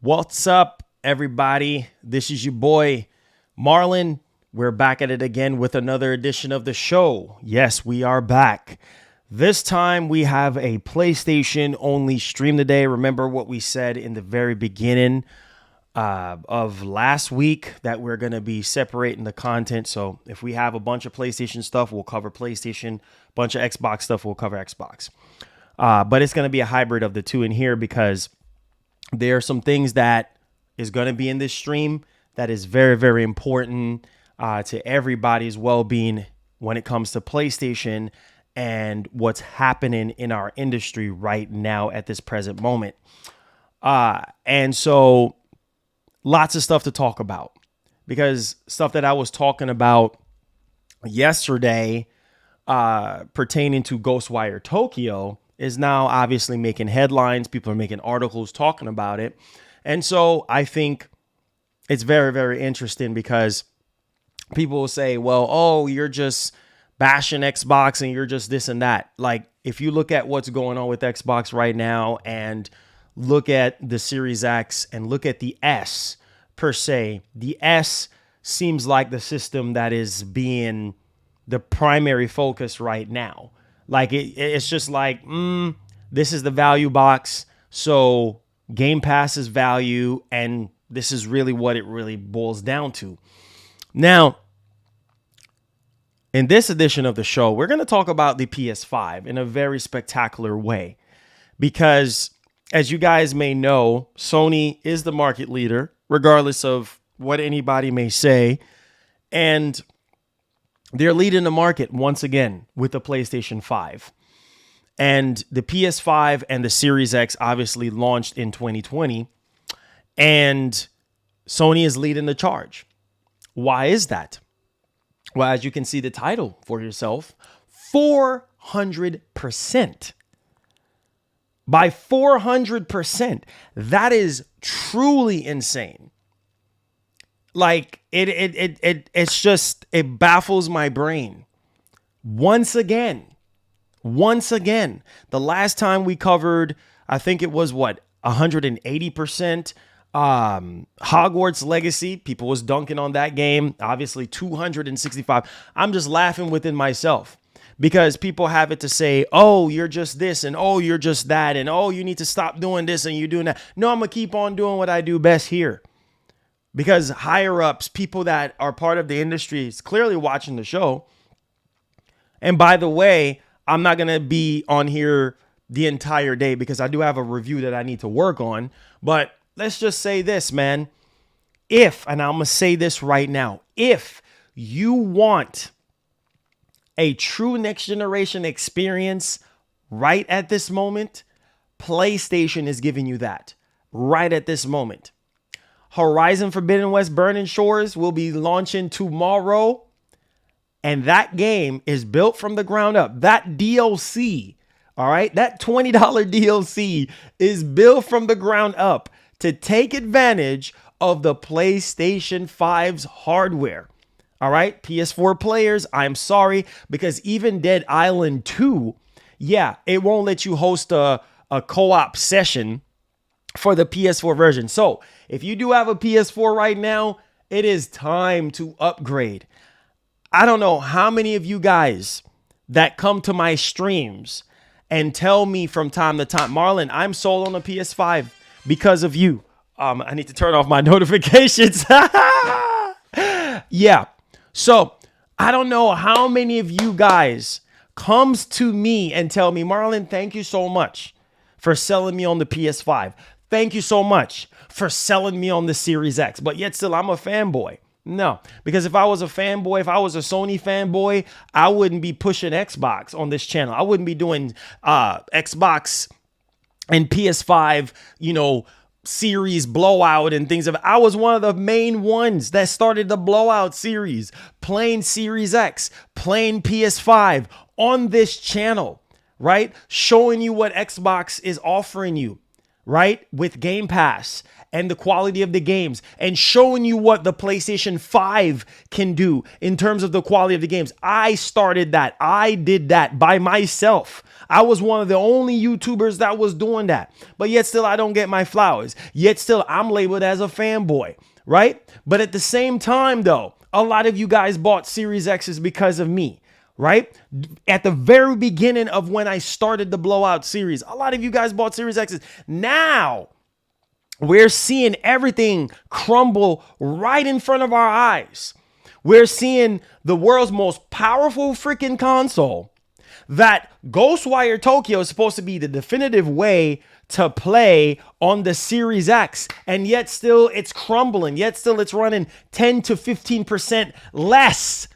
What's up, everybody? This is your boy, Marlon. We're back at it again with another edition of the show. Yes, we are back. This time we have a PlayStation only stream today. Remember what we said in the very beginning of last week that we're going to be separating the content. So if we have a bunch of PlayStation stuff, we'll cover PlayStation. Bunch of Xbox stuff, we'll cover Xbox. But it's going to be a hybrid of the two in here because there are some things that is going to be in this stream that is very, very important to everybody's well-being when it comes to PlayStation and what's happening in our industry right now at this present moment. And so lots of stuff to talk about because stuff that I was talking about yesterday pertaining to Ghostwire Tokyo is now obviously making headlines. People are making articles talking about it. And so I think it's very, very interesting because people will say, well, oh, you're just bashing Xbox and you're just this and that. Like, if you look at what's going on with Xbox right now and look at the Series X and look at the S per se, the S seems like the system that is being the primary focus right now. Like it's just like, this is the value box. So Game Pass is value. And this is really what it really boils down to. Now, in this edition of the show, we're going to talk about the PS5 in a very spectacular way. Because as you guys may know, Sony is the market leader, regardless of what anybody may say. And they're leading the market once again with the PlayStation 5. And the PS5 and the Series X obviously launched in 2020. And Sony is leading the charge. Why is that? Well, as you can see the title for yourself, 400%. By 400%. That is truly insane. Like it's just, it baffles my brain. Once again, the last time we covered, I think it was 180%. Hogwarts Legacy, people was dunking on that game. Obviously 265. I'm just laughing within myself because people have it to say, oh, you're just this and oh, you're just that. And oh, you need to stop doing this and you're doing that. No, I'm going to keep on doing what I do best here. Because higher ups, people that are part of the industry is clearly watching the show. And by the way, I'm not going to be on here the entire day because I do have a review that I need to work on. But let's just say this, man. And I'm going to say this right now, if you want a true next generation experience right at this moment, PlayStation is giving you that right at this moment. Horizon Forbidden West Burning Shores will be launching tomorrow. And that game is built from the ground up. That DLC, all right, that $20 DLC is built from the ground up to take advantage of the PlayStation 5's hardware. All right, PS4 players, I'm sorry, because even Dead Island 2, yeah, it won't let you host a co-op session for the PS4 version. So if you do have a PS4 right now, it is time to upgrade. I don't know how many of you guys that come to my streams and tell me from time to time, Marlon, I'm sold on a PS5 because of you. I need to turn off my notifications. Yeah. So I don't know how many of you guys comes to me and tell me, Marlon, thank you so much for selling me on the PS5. Thank you so much for selling me on the Series X. But yet still, I'm a fanboy. No, because if I was a fanboy, if I was a Sony fanboy, I wouldn't be pushing Xbox on this channel. I wouldn't be doing Xbox and PS5, series blowout and things of. I was one of the main ones that started the blowout series, playing Series X, playing PS5 on this channel, right? Showing you what Xbox is offering you. right? With Game Pass and the quality of the games and showing you what the PlayStation 5 can do in terms of the quality of the games. I started that. I did that by myself. I was one of the only YouTubers that was doing that. But yet still, I don't get my flowers. Yet still, I'm labeled as a fanboy, right? But at the same time, though, a lot of you guys bought Series X's because of me, right? At the very beginning of when I started the Blowout series, a lot of you guys bought Series X's. Now we're seeing everything crumble right in front of our eyes. We're seeing the world's most powerful freaking console that Ghostwire Tokyo is supposed to be the definitive way to play on the Series X. And yet still it's crumbling. Yet still it's running 10 to 15% less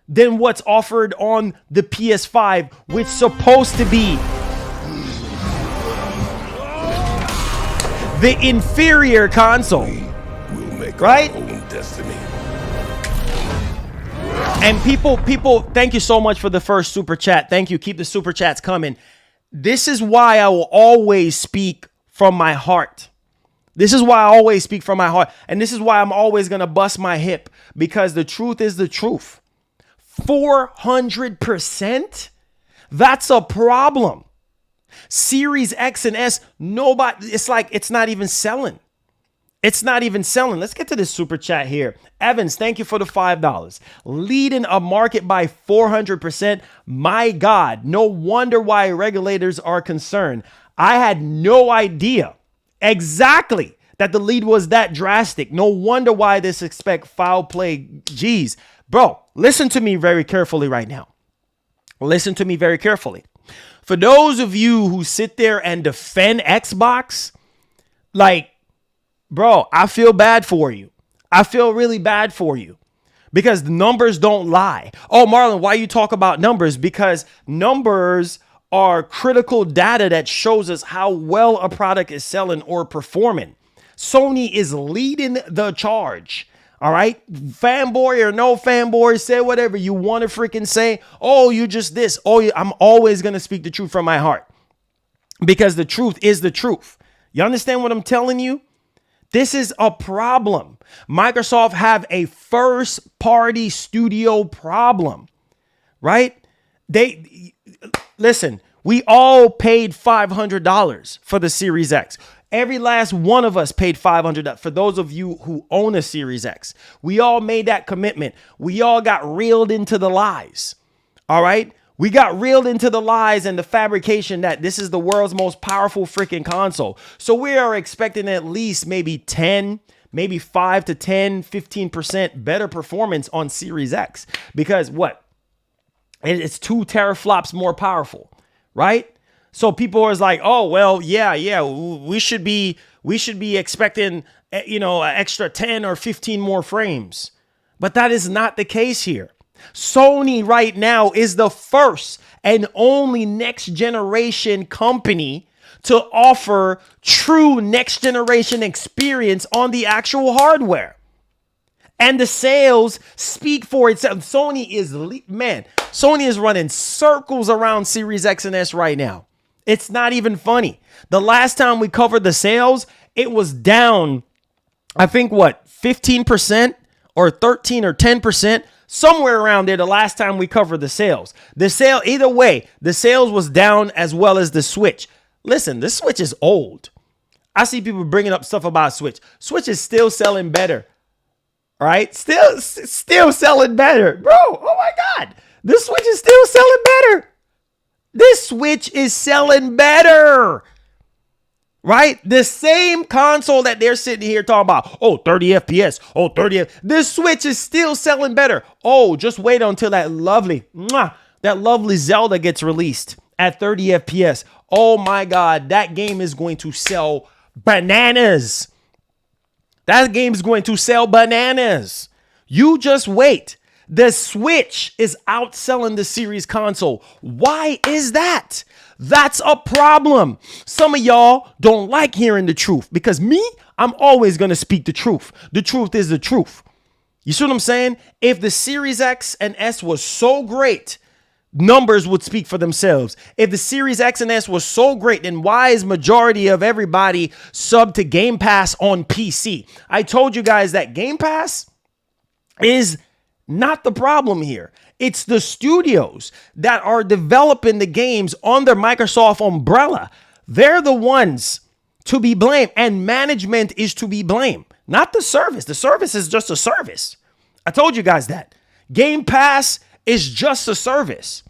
than what's offered on the PS5, which is supposed to be the inferior console, right? And people, thank you so much for the first super chat. Thank you. Keep the super chats coming. This is why I will always speak from my heart. This is why I always speak from my heart. And this is why I'm always going to bust my hip, because the truth is the truth. 400%? That's a problem. Series X and S, nobody, it's like it's not even selling. It's not even selling. Let's get to this super chat here. Evans, thank you for the $5. Leading a market by 400%. My God, no wonder why regulators are concerned. I had no idea exactly that the lead was that drastic. No wonder why this expect foul play. Geez, bro, listen to me very carefully right now. Listen to me very carefully. For those of you who sit there and defend Xbox, like, bro, I feel bad for you. I feel really bad for you because the numbers don't lie. Oh, Marlon, why you talk about numbers? Because numbers are critical data that shows us how well a product is selling or performing. Sony is leading the charge. All right. Fanboy or no fanboy, say whatever you want to freaking say. Oh, you just this. Oh, I'm always going to speak the truth from my heart because the truth is the truth. You understand what I'm telling you? This is a problem. Microsoft have a first party studio problem, right? Listen, we all paid $500 for the Series X. Every last one of us paid $500 for those of you who own a Series X. We all made that commitment. We all got reeled into the lies. All right. We got reeled into the lies and the fabrication that this is the world's most powerful freaking console. So we are expecting at least maybe 10, maybe 5 to 10, 15% better performance on Series X. Because what? It's 2 teraflops more powerful, right? So people are like, oh, well, yeah, we should be expecting, an extra 10 or 15 more frames. But that is not the case here. Sony right now is the first and only next generation company to offer true next generation experience on the actual hardware. And the sales speak for itself. Sony is running circles around Series X and S right now. It's not even funny. The last time we covered the sales, it was down, I think, 15% or 13 or 10%, somewhere around there the last time we covered the sales. Either way, the sales was down as well as the Switch. Listen, the Switch is old. I see people bringing up stuff about Switch. Switch is still selling better. All right? Still selling better. Bro, oh my God. The Switch is still selling better. This Switch is selling better, right? The same console that they're sitting here talking about, 30 FPS, 30 This Switch is still selling better. Oh, just wait until that lovely Zelda gets released at 30 FPS. Oh my God, that game is going to sell bananas. That game is going to sell bananas. You just wait. The Switch is outselling the Series console. Why is that? That's a problem. Some of y'all don't like hearing the truth because me, I'm always going to speak the truth. The truth is the truth. You see what I'm saying? If the Series X and S was so great, numbers would speak for themselves. If the Series X and S was so great, then why is majority of everybody sub to Game Pass on PC? I told you guys that Game Pass is not the problem here. It's the studios that are developing the games under Microsoft umbrella. They're the ones to be blamed, and management is to be blamed, not the service. The service is just a service. I told you guys that. Game Pass is just a service.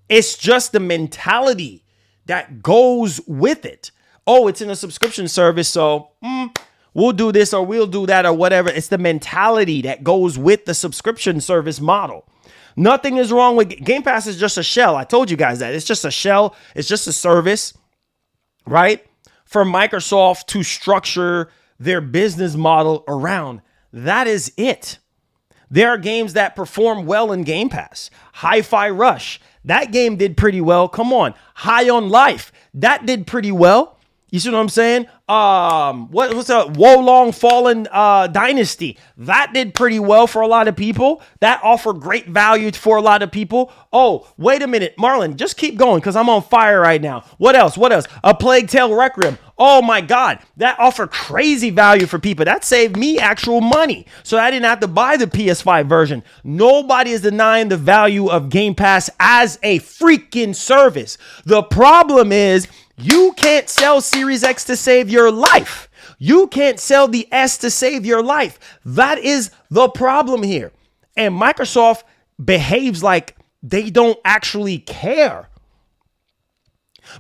It's just the mentality that goes with it. Oh, it's in a subscription service, so we'll do this or we'll do that or whatever. It's the mentality that goes with the subscription service model. Nothing is wrong with Game Pass. Is just a shell. I told you guys that. It's just a shell. It's just a service, right? For Microsoft to structure their business model around. That is it. There are games that perform well in Game Pass. Hi-Fi Rush. That game did pretty well. Come on. High on Life. That did pretty well. You see what I'm saying? What's that? Wolong Fallen Dynasty. That did pretty well for a lot of people. That offered great value for a lot of people. Oh, wait a minute, Marlon, just keep going because I'm on fire right now. What else? A Plague Tale Requiem. Oh my God, that offered crazy value for people. That saved me actual money, so I didn't have to buy the PS5 version. Nobody is denying the value of Game Pass as a freaking service. The problem is, you can't sell Series X to save your life. You can't sell the S to save your life. That is the problem here. And Microsoft behaves like they don't actually care.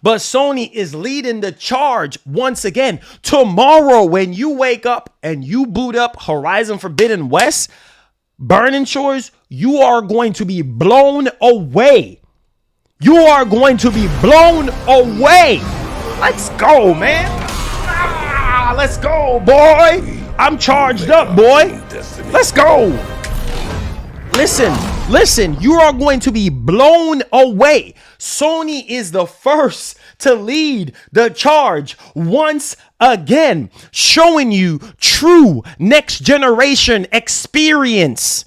But Sony is leading the charge once again. Tomorrow, when you wake up and you boot up Horizon Forbidden West, Burning Shores, you are going to be blown away. You are going to be blown away. Let's go, man. Let's go, boy. I'm charged up, boy. Let's go. Listen, you are going to be blown away. Sony is the first to lead the charge once again, showing you true next generation experience.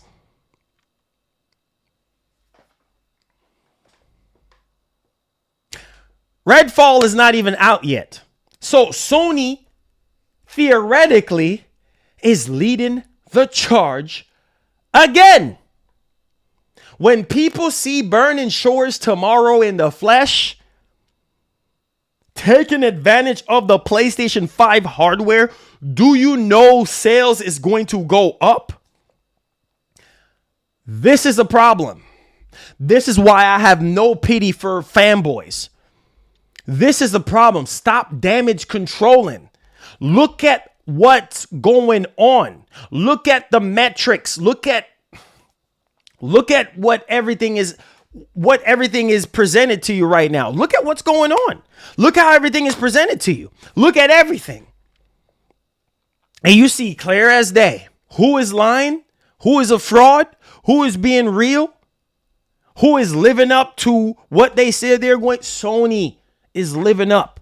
Redfall is not even out yet. So Sony theoretically is leading the charge again. When people see Burning Shores tomorrow in the flesh, taking advantage of the PlayStation 5 hardware, do you know sales is going to go up? This is a problem. This is why I have no pity for fanboys. This is the problem. Stop damage controlling. Look at what's going on. Look at the metrics. Look at what everything is presented to you right now. Look at what's going on. Look how everything is presented to you. Look at everything. And you see clear as day who is lying, who is a fraud, who is being real, who is living up to what they said they're going. Sony is living up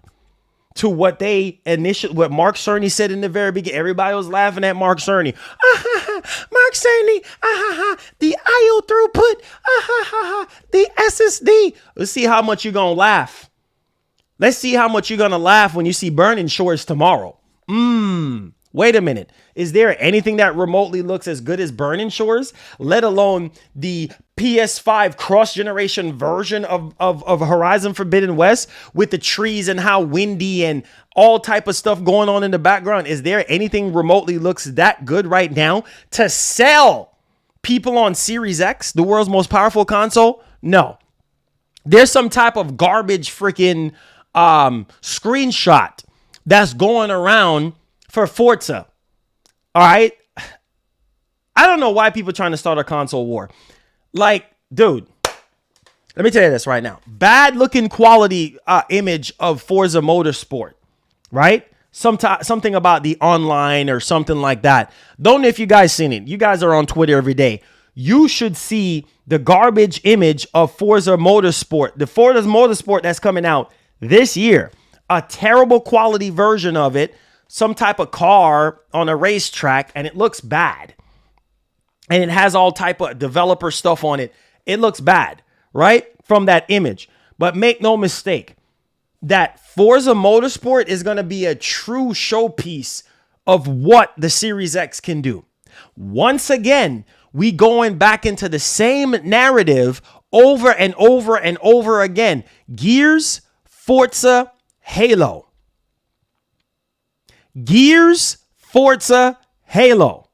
to what what Mark Cerny said in the very beginning. Everybody was laughing at Mark Cerny. Mark Cerny, the IO throughput, the SSD. Let's see how much you're going to laugh. Let's see how much you're going to laugh when you see Burning Shores tomorrow. Wait a minute. Is there anything that remotely looks as good as Burning Shores, let alone the PS5 cross-generation version of Horizon Forbidden West with the trees and how windy and all type of stuff going on in the background? Is there anything remotely looks that good right now to sell people on Series X, the world's most powerful console? No. There's some type of garbage freaking screenshot that's going around for Forza. All right. I don't know why people are trying to start a console war. Like, dude, let me tell you this right now. Bad looking quality image of Forza Motorsport, right? Something about the online or something like that. Don't know if you guys seen it. You guys are on Twitter every day. You should see the garbage image of Forza Motorsport. The Forza Motorsport that's coming out this year. A terrible quality version of it. Some type of car on a racetrack, and it looks bad. And it has all type of developer stuff on it. It looks bad, right? From that image. But make no mistake, that Forza Motorsport is going to be a true showpiece of what the Series X can do. Once again, we going back into the same narrative over and over and over again. Gears, Forza, Halo. Gears, Forza, Halo.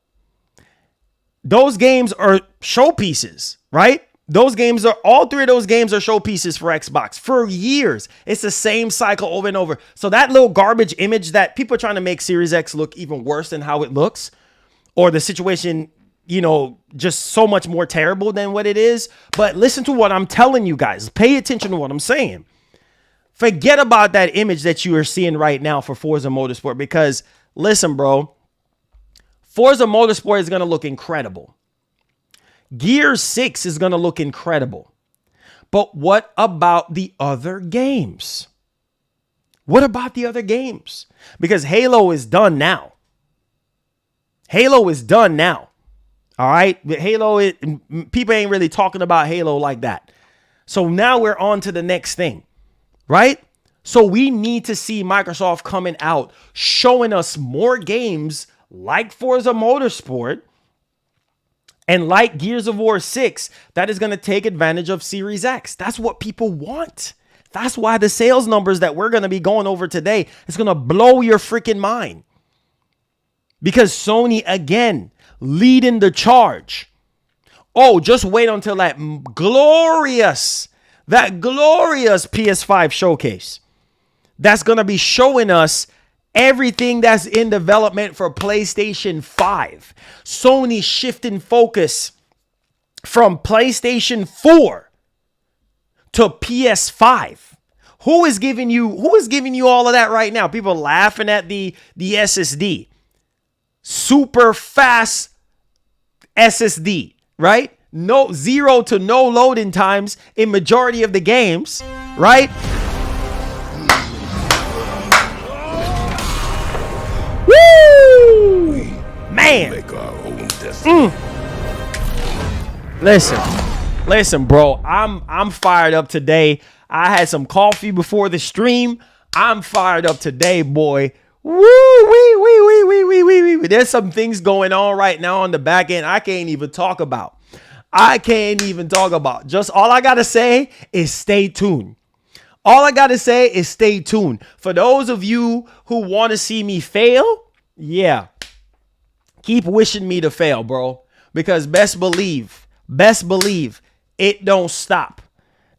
Those games are showpieces, right? All three of those games are showpieces for Xbox for years. It's the same cycle over and over. So that little garbage image that people are trying to make Series X look even worse than how it looks, or the situation, just so much more terrible than what it is. But listen to what I'm telling you guys. Pay attention to what I'm saying. Forget about that image that you are seeing right now for Forza Motorsport, because listen, bro, Forza Motorsport is going to look incredible. Gears 6 is going to look incredible. But what about the other games? What about the other games? Because Halo is done now. Halo is done now. All right. People ain't really talking about Halo like that. So now we're on to the next thing, right? So we need to see Microsoft coming out, showing us more games like Forza Motorsport and like Gears of War 6 that is going to take advantage of Series X. That's what people want. That's why the sales numbers that we're going to be going over today is going to blow your freaking mind. Because Sony, again, leading the charge. Oh, just wait until that glorious PS5 showcase. That's going to be showing us everything that's in development for PlayStation 5. Sony shifting focus from PlayStation 4 to PS5. Who is giving you all of that right now? People laughing at the SSD. Super fast SSD, right? No, 0 to no loading times in majority of the games, right? Woo! Man. Listen, bro. I'm fired up today. I had some coffee before the stream. I'm fired up today, boy. Woo! There's some things going on right now on the back end I can't even talk about. Just all I gotta say is stay tuned. For those of you who want to see me fail, yeah, keep wishing me to fail, bro. Because best believe, it don't stop.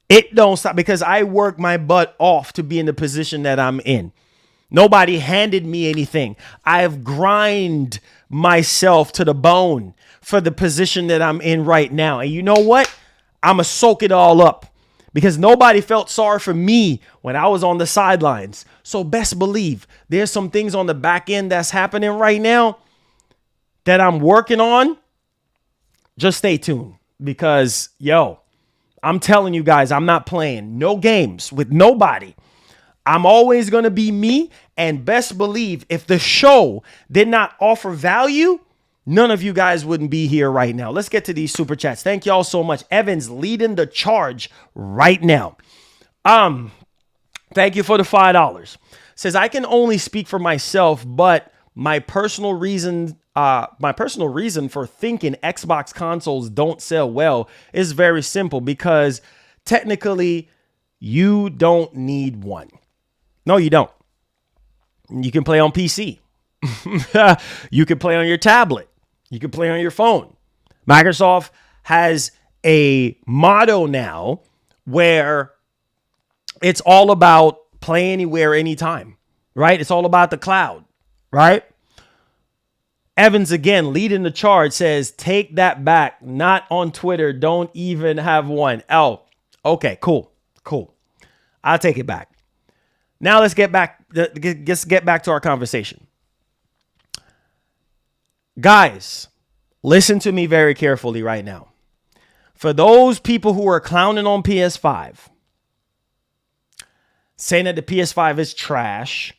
Because I work my butt off to be in the position that I'm in. Nobody handed me anything. I have grinded myself to the bone for the position that I'm in right now. And you know what? I'm going to soak it all up because nobody felt sorry for me when I was on the sidelines. So best believe there's some things on the back end that's happening right now that I'm working on. Just stay tuned because, I'm telling you guys, I'm not playing no games with nobody. I'm always going to be me, and best believe if the show did not offer value, none of you guys wouldn't be here right now. Let's get to these super chats. Thank y'all so much. Evans leading the charge right now. Thank you for the $5. Says I can only speak for myself, but my personal reason for thinking Xbox consoles don't sell well is very simple because technically you don't need one. No, you don't. You can play on PC. You can play on your tablet. You can play on your phone. Microsoft has a motto now where it's all about play anywhere, anytime, right? It's all about the cloud, right? Evans, again, leading the charge, says, take that back. Not on Twitter. Don't even have one. Oh, okay, cool. I'll take it back. Now let's get back to our conversation. Guys, listen to me very carefully right now. For those people who are clowning on PS5, saying that the PS5 is trash,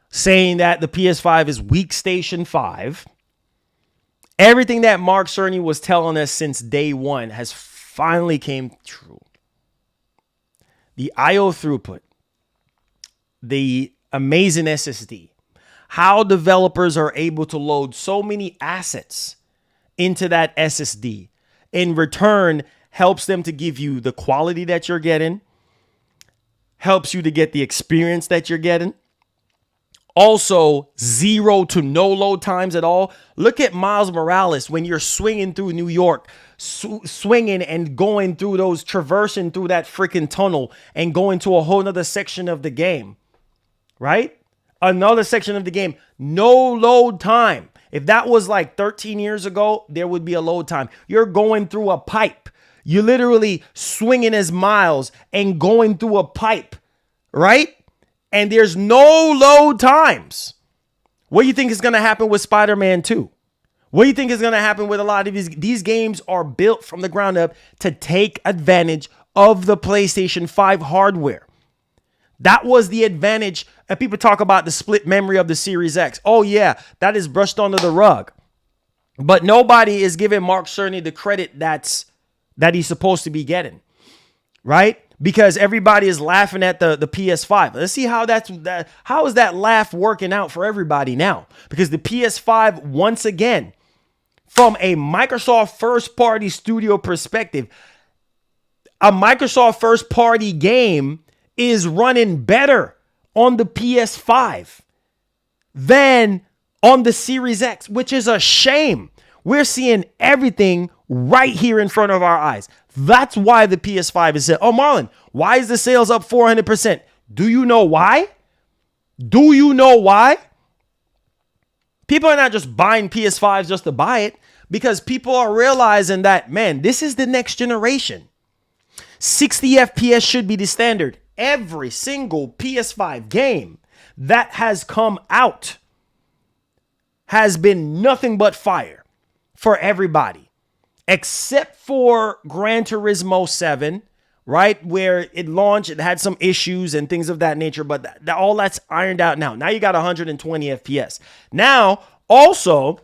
saying that the PS5 is weak Station 5, everything that Mark Cerny was telling us since day one has finally came true. the IO throughput, the amazing SSD, how developers are able to load so many assets into that SSD in return helps them to give you the quality that you're getting, helps you to get the experience that you're getting. Also, 0 to no load times at all. Look at Miles Morales when you're swinging through New York, swinging and going through those, traversing through that freaking tunnel and going to a whole nother section of the game, right? Another section of the game, no load time. If that was like 13 years ago, there would be a load time. You're going through a pipe. You're literally swinging as Miles and going through a pipe, right? And there's no load times. What do you think is going to happen with Spider-Man 2? What do you think is going to happen with a lot of these games are built from the ground up to take advantage of the PlayStation 5 hardware. That was the advantage. And people talk about the split memory of the Series X. Oh, yeah, that is brushed under the rug. But nobody is giving Mark Cerny the credit that he's supposed to be getting, right? Because everybody is laughing at the PS5. Let's see how how is that laugh working out for everybody now? Because the PS5, once again, from a Microsoft first-party studio perspective, a Microsoft first-party game is running better on the PS5 than on the Series X, which is a shame. We're seeing everything right here in front of our eyes. That's why the PS5 is said, oh, Marlon, why is the sales up 400%? Do you know why? Do you know why? People are not just buying PS5s just to buy it, because people are realizing that, man, this is the next generation. 60 FPS should be the standard. Every single PS5 game that has come out has been nothing but fire for everybody, except for Gran Turismo 7, right? Where it launched, it had some issues and things of that nature, but all that's ironed out now. Now you got 120 FPS. Now, also,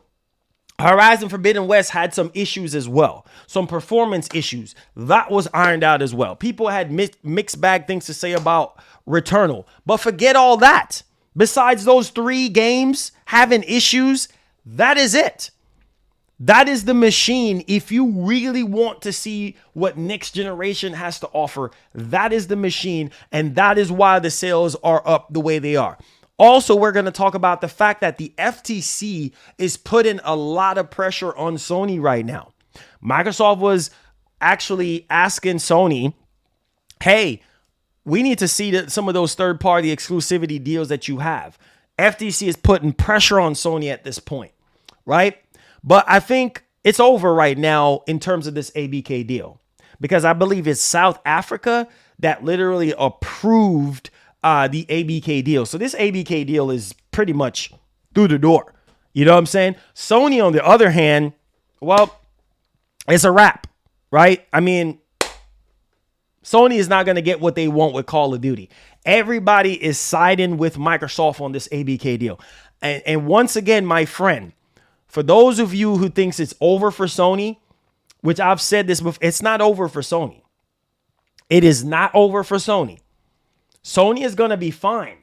Horizon Forbidden West had some issues as well. Some performance issues. That was ironed out as well. People had mixed bag things to say about Returnal. But forget all that. Besides those 3 games having issues, that is it. That is the machine. If you really want to see what next generation has to offer, that is the machine. And that is why the sales are up the way they are. Also, we're going to talk about the fact that the FTC is putting a lot of pressure on Sony right now. Microsoft was actually asking Sony, hey, we need to see some of those third-party exclusivity deals that you have. FTC is putting pressure on Sony at this point, right? But I think it's over right now in terms of this ABK deal, because I believe it's South Africa that literally approved the ABK deal. So this ABK deal is pretty much through the door. You know what I'm saying? Sony, on the other hand, well, it's a wrap, right? I mean, Sony is not going to get what they want with Call of Duty. Everybody is siding with Microsoft on this ABK deal. And once again, my friend, for those of you who thinks it's over for Sony, which I've said this before, it's not over for Sony. It is not over for Sony. Sony is going to be fine.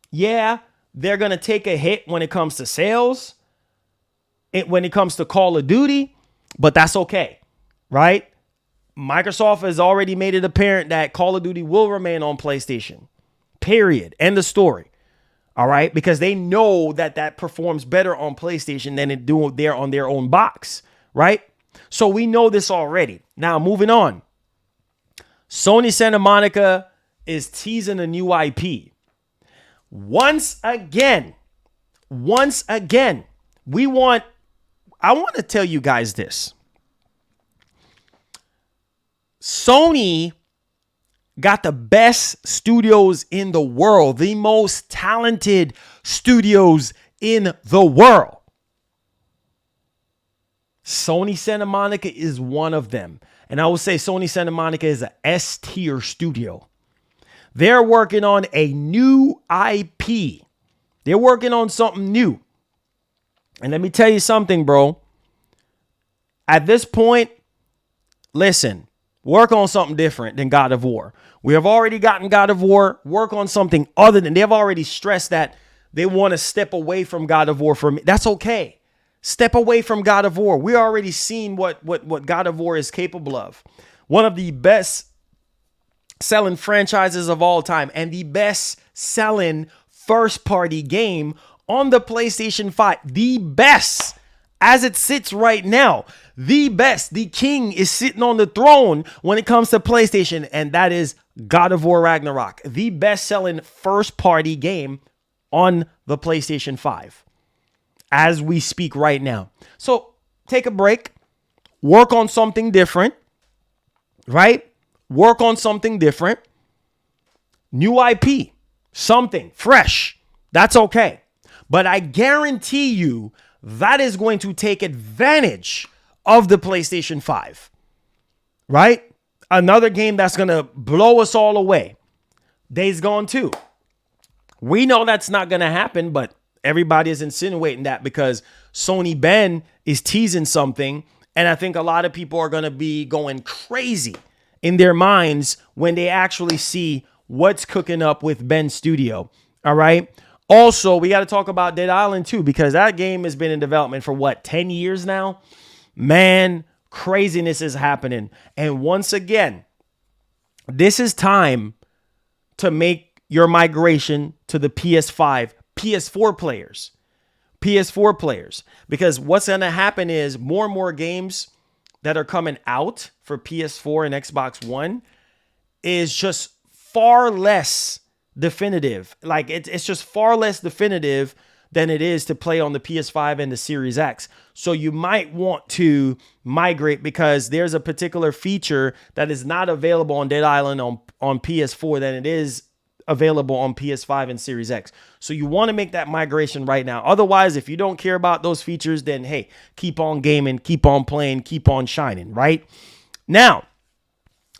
Yeah, they're going to take a hit when it comes to sales, when it comes to Call of Duty, but that's okay, right? Microsoft has already made it apparent that Call of Duty will remain on PlayStation, period. End of story, all right? Because they know that performs better on PlayStation than it do there on their own box, right? So we know this already. Now, moving on. Sony Santa Monica is teasing a new IP. Once again, I want to tell you guys this. Sony got the best studios in the world, the most talented studios in the world. Sony Santa Monica is one of them. And I would say Sony Santa Monica is a S-tier studio. They're working on a new IP. They're working on something new. And let me tell you something, bro. At this point, listen, Work on something different than God of War. We have already gotten God of War. Work on something other than, they have already stressed that they want to step away from God of War for me. That's okay. Step away from God of War. We already seen what God of War is capable of. One of the best selling franchises of all time and the best selling first party game on the PlayStation 5. The best as it sits right now. The best. The king is sitting on the throne when it comes to PlayStation, and that is God of War Ragnarok. The best selling first party game on the PlayStation 5 as we speak right now. So take a break, work on something different, right? Work on something different. New IP, something fresh. That's okay. But I guarantee you that is going to take advantage of the PlayStation 5, right? Another game that's going to blow us all away. Days Gone 2. We know that's not going to happen, but everybody is insinuating that because Sony Ben is teasing something. And I think a lot of people are going to be going crazy in their minds when they actually see what's cooking up with Ben's studio. All right. Also, we got to talk about Dead Island 2 because that game has been in development for what, 10 years now? Man, craziness is happening. And once again, this is time to make your migration to the PS5, PS4 players. Because what's going to happen is more and more games that are coming out for PS4 and Xbox One is just far less definitive. Like it's just far less definitive than it is to play on the PS5 and the Series X. So you might want to migrate because there's a particular feature that is not available on Dead Island on PS4 than it is available on PS5 and Series X. So you want to make that migration right now. Otherwise, if you don't care about those features, then hey, keep on gaming, keep on playing, keep on shining, right? Now,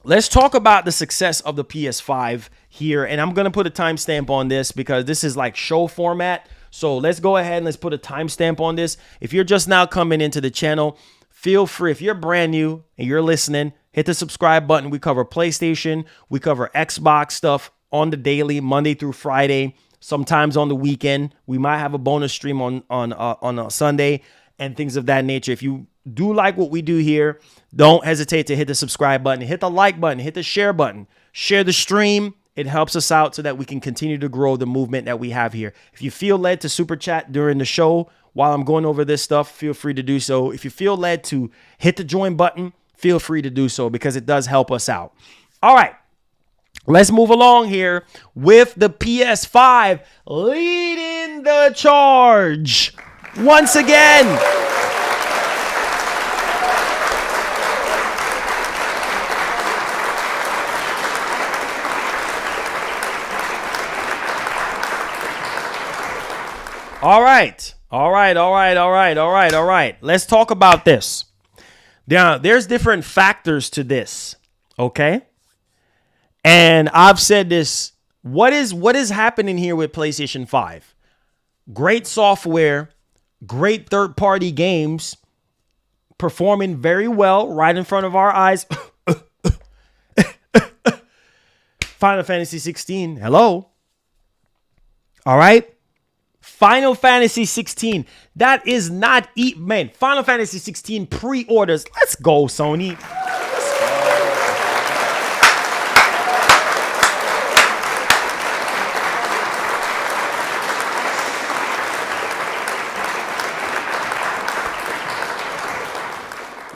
let's talk about the success of the PS5 here. And I'm going to put a timestamp on this because this is like show format. So let's go ahead and let's put a timestamp on this. If you're just now coming into the channel, feel free. If you're brand new and you're listening, hit the subscribe button. We cover PlayStation. We cover Xbox stuff on the daily, Monday through Friday. Sometimes on the weekend. We might have a bonus stream on a Sunday and things of that nature. If you do like what we do here, don't hesitate to hit the subscribe button, hit the like button, hit the share button, share the stream. It helps us out so that we can continue to grow the movement that we have here. If you feel led to super chat during the show while I'm going over this stuff, feel free to do so. If you feel led to hit the join button, feel free to do so because it does help us out. All right, let's move along here with the PS5 leading the charge once again. All right. Let's talk about this. Now, there's different factors to this, okay? And I've said this. What is happening here with PlayStation 5? Great software, great third-party games, performing very well right in front of our eyes. Final Fantasy 16. Hello. All right. Final Fantasy 16. That is not man. Final Fantasy 16 pre-orders. Let's go, Sony.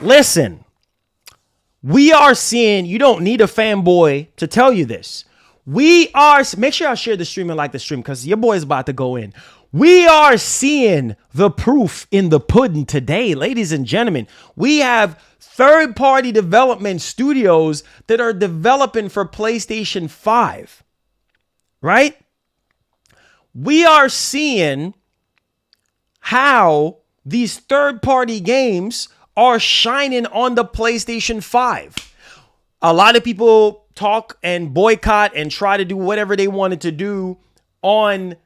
Listen, we are seeing, you don't need a fanboy to tell you this. We are, make sure y'all share the stream and like the stream because your boy is about to go in. We are seeing the proof in the pudding today, ladies and gentlemen. We have third-party development studios that are developing for PlayStation 5, right? We are seeing how these third-party games are shining on the PlayStation 5. A lot of people talk and boycott and try to do whatever they wanted to do on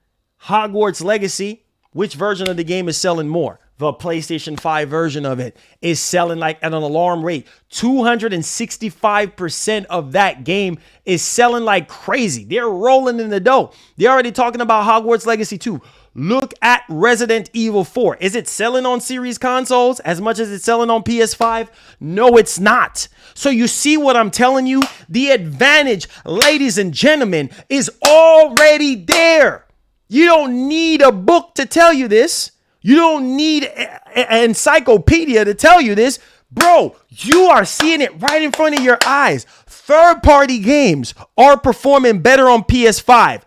Hogwarts Legacy. Which version of the game is selling more? the PlayStation 5 version of it is selling like at an alarm rate. 265% of that game is selling like crazy. They're rolling in the dough. They're already talking about Hogwarts Legacy 2. Look at Resident Evil 4. Is it selling on series consoles as much as it's selling on PS5? No, it's not. So you see what I'm telling you? The advantage, ladies and gentlemen, is already there. You don't need a book to tell you this. You don't need an encyclopedia to tell you this. Bro, you are seeing it right in front of your eyes. Third-party games are performing better on PS5.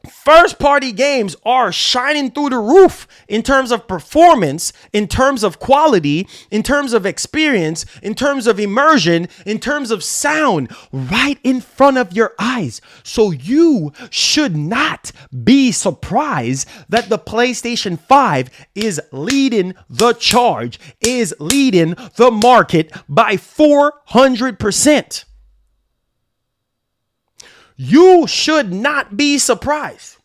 First-party games are shining through the roof in terms of performance, in terms of quality, in terms of experience, in terms of immersion, in terms of sound, right in front of your eyes. So you should not be surprised that the PlayStation 5 is leading the charge, is leading the market by 400%. You should not be surprised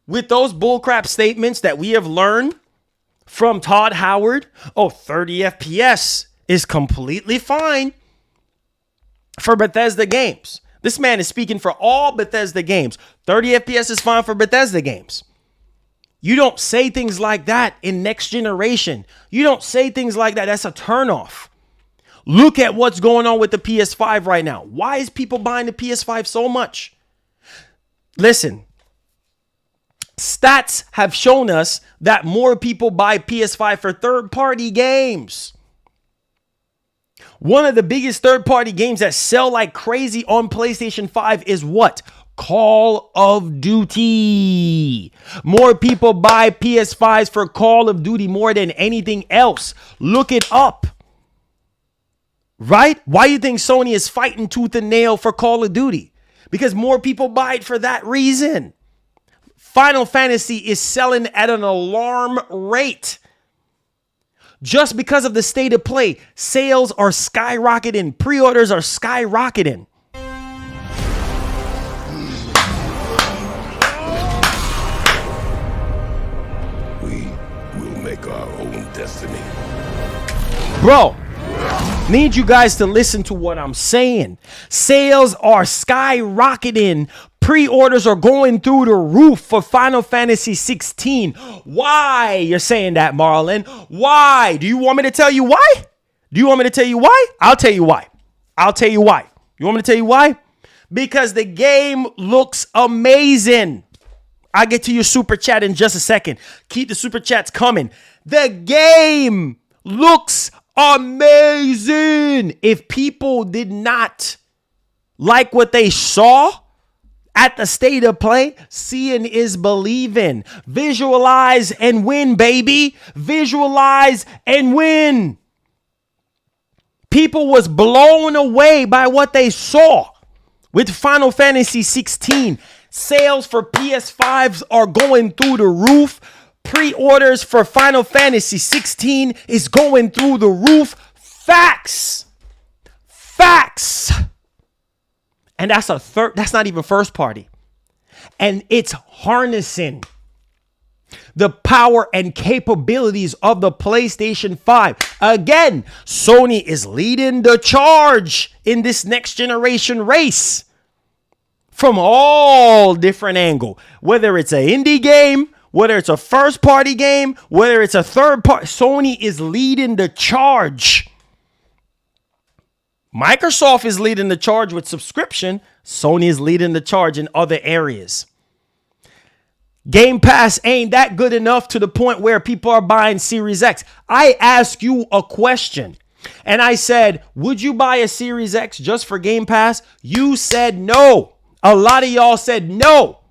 with those bullcrap statements that we have learned from Todd Howard. Oh, 30 FPS is completely fine for Bethesda games. This man is speaking for all Bethesda games. 30 FPS is fine for Bethesda games. You don't say things like that in next generation. You don't say things like that. That's a turnoff. Look at what's going on with the PS5 right now. Why is people buying the PS5 so much? Listen, stats have shown us that more people buy PS5 for third-party games. One of the biggest third-party games that sell like crazy on PlayStation 5 is what? Call of Duty. More people buy PS5s for Call of Duty more than anything else. Look it up. Right? Why do you think Sony is fighting tooth and nail for Call of Duty? Because more people buy it for that reason. Final Fantasy is selling at an alarm rate. Just because of the state of play, sales are skyrocketing. Pre-orders are skyrocketing. We will make our own destiny. Bro, need you guys to listen to what I'm saying. Sales are skyrocketing. Pre-orders are going through the roof for Final Fantasy 16. Why? You're saying that, Marlon. Why? Do you want me to tell you why? Do you want me to tell you why? I'll tell you why. I'll tell you why. You want me to tell you why? Because the game looks amazing. I'll get to your super chat in just a second. Keep the super chats coming. The game looks amazing. If people did not like what they saw at the state of play, seeing is believing. Visualize and win, baby. Visualize and win. People was blown away by what they saw with Final Fantasy 16. Sales for PS5s are going through the roof. Pre-orders for Final Fantasy 16 is going through the roof. Facts. Facts. And that's not even first party. And it's harnessing the power and capabilities of the PlayStation 5. Again, Sony is leading the charge in this next generation race from all different angles. Whether it's an indie game, whether it's a first party game, whether it's a third party, Sony is leading the charge. Microsoft is leading the charge with subscription. Sony is leading the charge in other areas. Game Pass ain't that good enough to the point where people are buying Series X. I asked you a question and I said, would you buy a Series X just for Game Pass? You said no. A lot of y'all said no.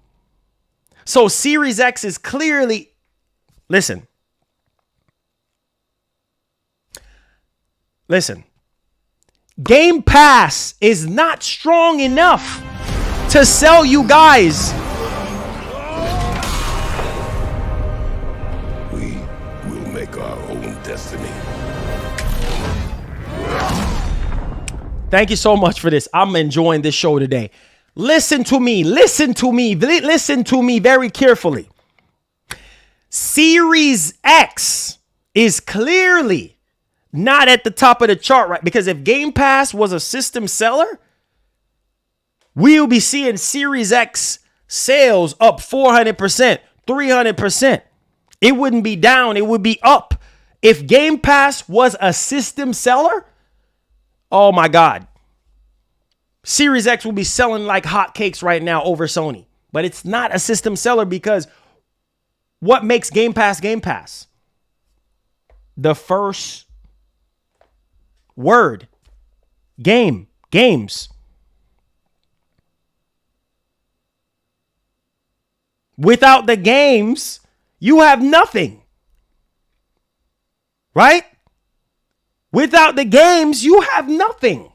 So Series X is clearly, listen. Game Pass is not strong enough to sell you guys. We will make our own destiny. Thank you so much for this. I'm enjoying this show today. Listen to me very carefully. Series X is clearly not at the top of the chart, right? Because if Game Pass was a system seller, we'll be seeing Series X sales up 400%, 300%. It wouldn't be down, it would be up. If Game Pass was a system seller, oh my God. Series X will be selling like hotcakes right now over Sony. But it's not a system seller because what makes Game Pass Game Pass? The first word. Games. Without the games, you have nothing. Right? Without the games, you have nothing.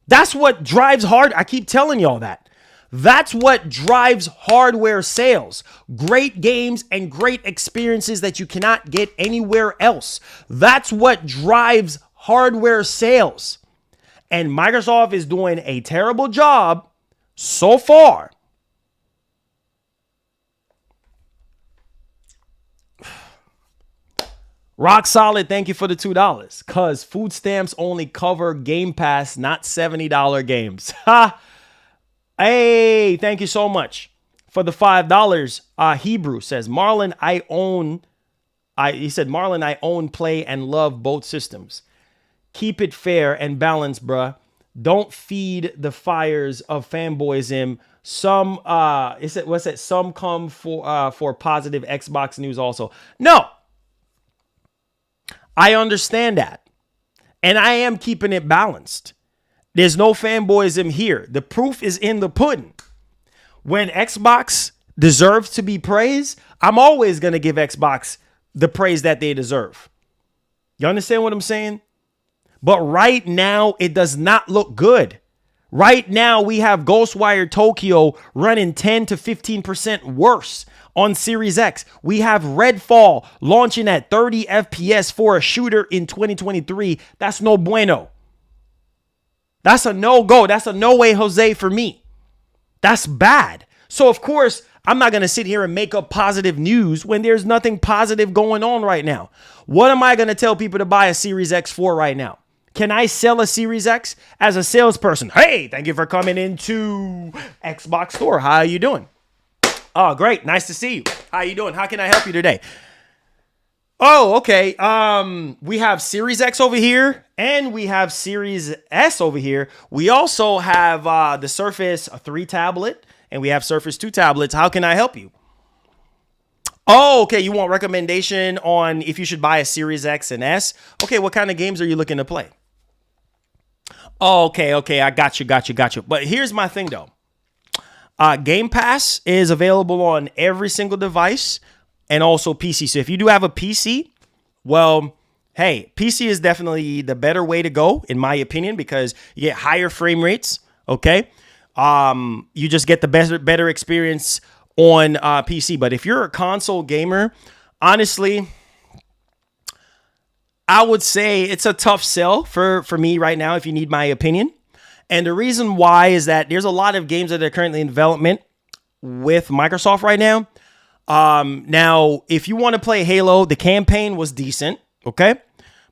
That's what drives hard. I keep telling y'all that. That's what drives hardware sales. Great games and great experiences that you cannot get anywhere else. That's what drives hardware sales. And Microsoft is doing a terrible job so far. Rock solid, thank you for the $2. Because food stamps only cover Game Pass, not $70 games. Ha! Hey, thank you so much for the $5. Hebrew says, Marlon, I own, play, and love both systems. Keep it fair and balanced, bruh. Don't feed the fires of fanboyism. Some, Some come for positive Xbox news also. No. I understand that. And I am keeping it balanced. There's no fanboyism here. The proof is in the pudding. When Xbox deserves to be praised, I'm always going to give Xbox the praise that they deserve. You understand what I'm saying? But right now, it does not look good. Right now, we have Ghostwire Tokyo running 10 to 15% worse on Series X. We have Redfall launching at 30 FPS for a shooter in 2023. That's no bueno. That's a no-go. That's a no way, Jose, for me. That's bad. So, of course, I'm not going to sit here and make up positive news when there's nothing positive going on right now. What am I going to tell people to buy a Series X for right now? Can I sell a Series X as a salesperson? Hey, thank you for coming into Xbox Store. How are you doing? Oh, great. Nice to see you. How you doing? How can I help you today? Oh, okay. We have Series X over here and we have Series S over here. We also have the Surface 3 tablet and we have Surface 2 tablets. How can I help you? Oh, okay. You want recommendation on if you should buy a Series X and S? Okay. What kind of games are you looking to play? Oh, okay. I got you. But here's my thing though. Game Pass is available on every single device and also PC. So if you do have a PC, well, hey, PC is definitely the better way to go, in my opinion, because you get higher frame rates. Okay. You just get the better experience on PC. But if you're a console gamer, honestly, I would say it's a tough sell for me right now, if you need my opinion. And the reason why is that there's a lot of games that are currently in development with Microsoft right now. Now, if you want to play Halo, the campaign was decent, okay?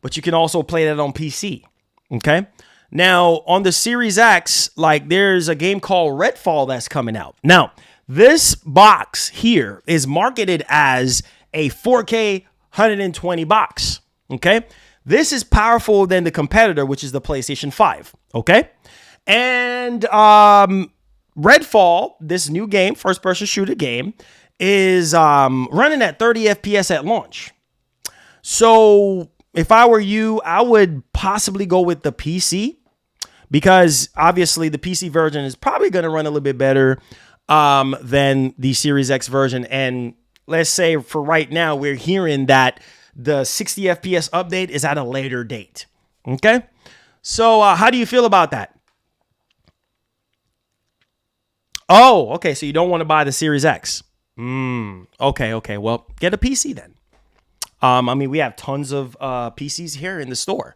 But you can also play that on PC, okay? Now, on the Series X, like there's a game called Redfall that's coming out. Now, this box here is marketed as a 4K 120 box, okay? This is powerful than the competitor, which is the PlayStation 5, okay? And Redfall, this new game, first-person shooter game, is running at 30 FPS at launch. So if I were you, I would possibly go with the PC because obviously the PC version is probably going to run a little bit better than the Series X version. And let's say for right now, we're hearing that the 60 FPS update is at a later date. Okay. So how do you feel about that? Oh, okay. So you don't want to buy the Series X. Okay. Well, get a PC then. I mean, we have tons of PCs here in the store.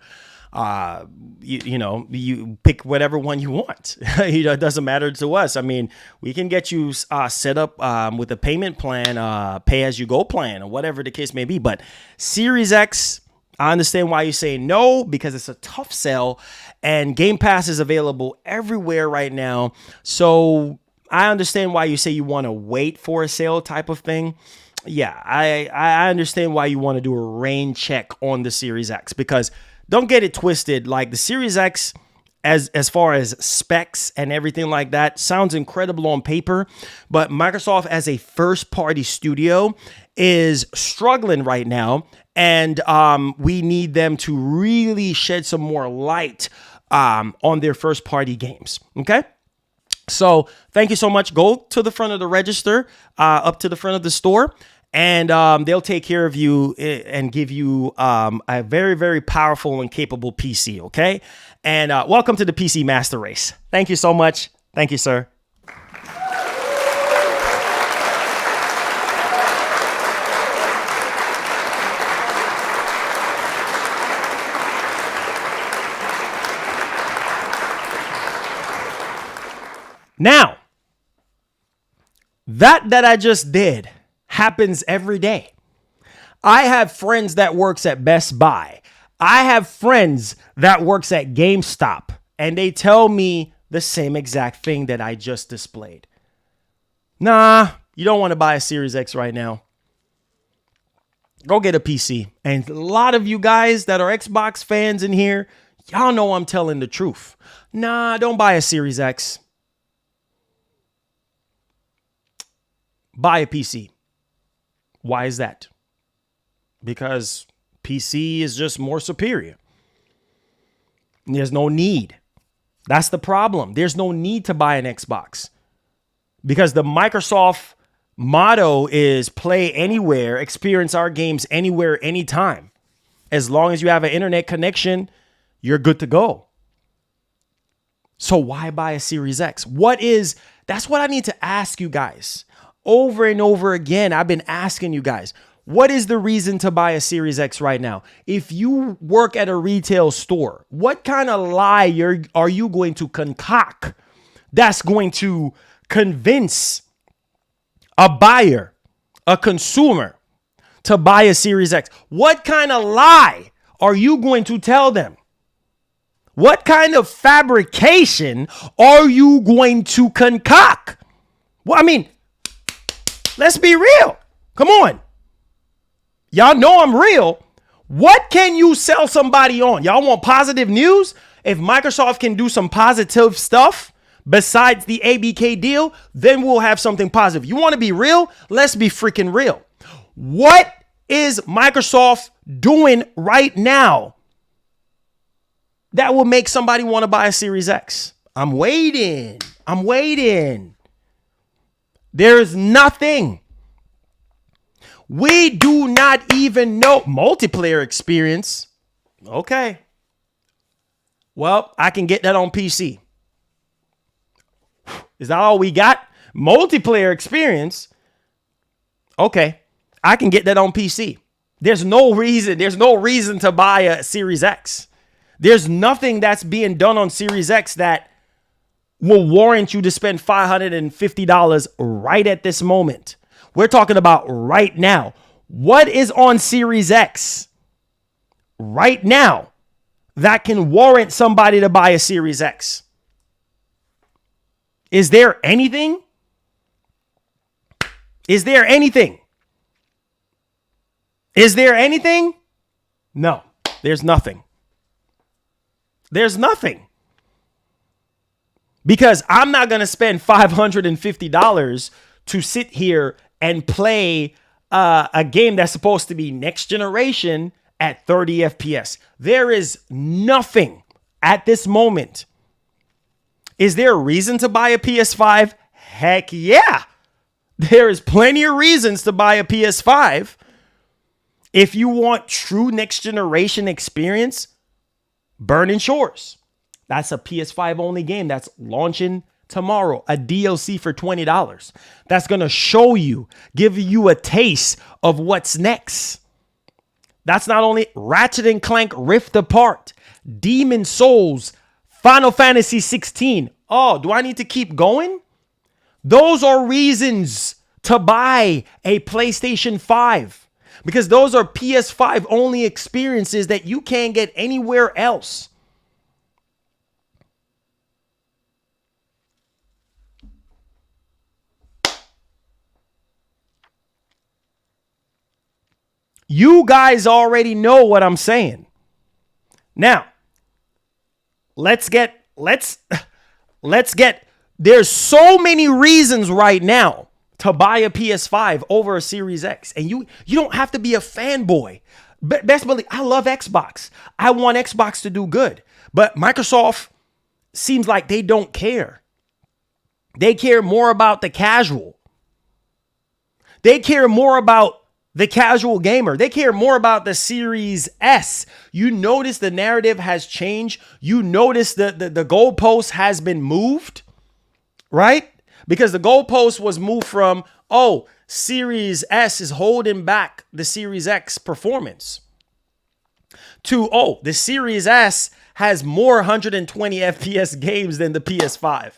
You pick whatever one you want. It doesn't matter to us. I mean, we can get you set up with a payment plan, pay as you go plan, or whatever the case may be. But Series X, I understand why you say no, because it's a tough sell, and Game Pass is available everywhere right now. So I understand why you say you want to wait for a sale type of thing. Yeah, I understand why you want to do a rain check on the Series X, because don't get it twisted. Like, the Series X, as far as specs and everything like that, sounds incredible on paper, but Microsoft as a first party studio is struggling right now, and we need them to really shed some more light on their first party games. Okay. So thank you so much. Go to the front of the register, up to the front of the store, and they'll take care of you and give you a very, very powerful and capable PC. Okay. And welcome to the PC Master Race. Thank you so much. Thank you, sir. Now, that I just did happens every day. I have friends that works at Best Buy. I have friends that works at GameStop, and they tell me the same exact thing that I just displayed. Nah, you don't want to buy a Series X right now. Go get a PC. And a lot of you guys that are Xbox fans in here, y'all know I'm telling the truth. Nah, don't buy a Series X. Buy a PC. Why is that? Because PC is just more superior. There's no need. That's the problem. There's no need to buy an Xbox, because the Microsoft motto is play anywhere, experience our games anywhere, anytime. As long as you have an internet connection, you're good to go. So why buy a Series X? That's what I need to ask you guys. Over and over again, I've been asking you guys, what is the reason to buy a Series X right now? If you work at a retail store, what kind of lie are you going to concoct that's going to convince a buyer, a consumer, to buy a Series X? What kind of lie are you going to tell them? What kind of fabrication are you going to concoct? Well, I mean, let's be real. Come on. Y'all know I'm real. What can you sell somebody on? Y'all want positive news? If Microsoft can do some positive stuff besides the ABK deal, then we'll have something positive. You want to be real? Let's be freaking real. What is Microsoft doing right now that will make somebody want to buy a Series X? I'm waiting. There's nothing. We do not even know. Multiplayer experience. Okay. Well, I can get that on PC. Is that all we got? Multiplayer experience. Okay. I can get that on PC. There's no reason to buy a Series X. There's nothing that's being done on Series X that will warrant you to spend $550 right at this moment. We're talking about right now. What is on Series X right now that can warrant somebody to buy a Series X? Is there anything? Is there anything? No, there's nothing. There's nothing. Because I'm not going to spend $550 to sit here and play a game that's supposed to be next generation at 30 FPS. There is nothing at this moment. Is there a reason to buy a PS5? Heck yeah. There is plenty of reasons to buy a PS5. If you want true next generation experience, Burning Shores. That's a PS5 only game that's launching tomorrow, a DLC for $20. That's going to show you, give you a taste of what's next. That's not only Ratchet and Clank Rift Apart. Demon Souls, Final Fantasy 16. Oh, do I need to keep going? Those are reasons to buy a PlayStation 5 because those are PS5 only experiences that you can't get anywhere else. You guys already know what I'm saying. Now, let's get there's so many reasons right now to buy a PS5 over a Series X. And you don't have to be a fanboy. Best believe, I love Xbox. I want Xbox to do good. But Microsoft seems like they don't care. They care more about the casual. They care more about the casual gamer. They care more about the Series S. You notice the narrative has changed. You notice the goalpost has been moved, right? Because the goalpost was moved from, oh, Series S is holding back the Series X performance to, oh, the Series S has more 120 FPS games than the PS5.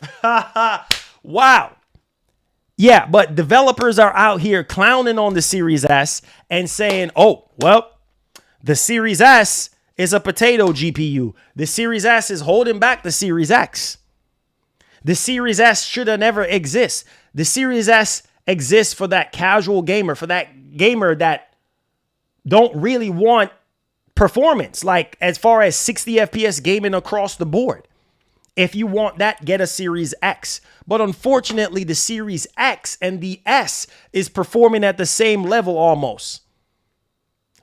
Wow. Yeah, but developers are out here clowning on the Series S and saying, oh, well, the Series S is a potato GPU. The Series S is holding back the Series X. The Series S should have never exist. The Series S exists for that casual gamer, for that gamer that don't really want performance, like as far as 60 FPS gaming across the board. If you want that, get a Series X. But unfortunately, the Series X and the S is performing at the same level almost.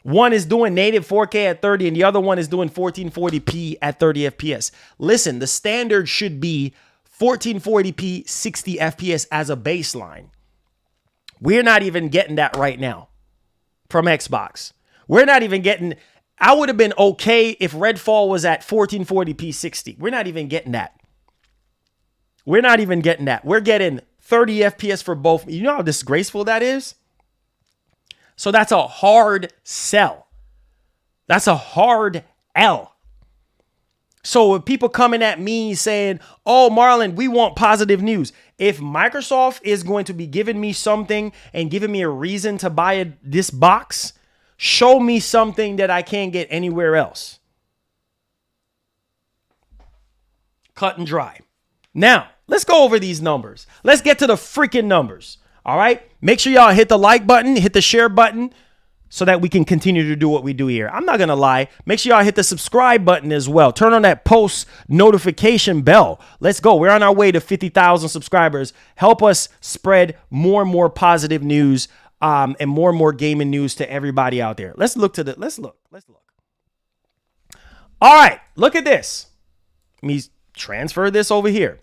One is doing native 4K at 30 and the other one is doing 1440p at 30 FPS. Listen, the standard should be 1440p 60 FPS as a baseline. We're not even getting that right now from Xbox. We're not even getting... I would have been okay if Redfall was at 1440p 60. We're not even getting that. We're not even getting that. We're getting 30 FPS for both. You know how disgraceful that is? So that's a hard sell. That's a hard L. So with people coming at me saying, oh, Marlon, we want positive news. If Microsoft is going to be giving me something and giving me a reason to buy this box, show me something that I can't get anywhere else. Cut and dry. Now, let's go over these numbers. Let's get to the freaking numbers. All right? Make sure y'all hit the like button, hit the share button, so that we can continue to do what we do here. I'm not going to lie. Make sure y'all hit the subscribe button as well. Turn on that post notification bell. Let's go. We're on our way to 50,000 subscribers. Help us spread more and more positive news and more gaming news to everybody out there. Let's look. All right, look at this. Let me transfer this over here.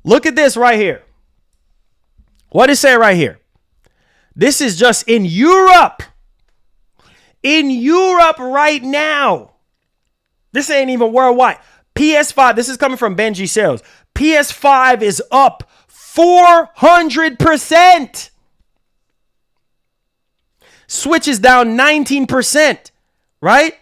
Look at this right here. What does it say right here? This is just in Europe. In Europe right now. This ain't even worldwide. PS5, this is coming from Benji Sales. PS5 is up 400%. Switch is down 19%, right?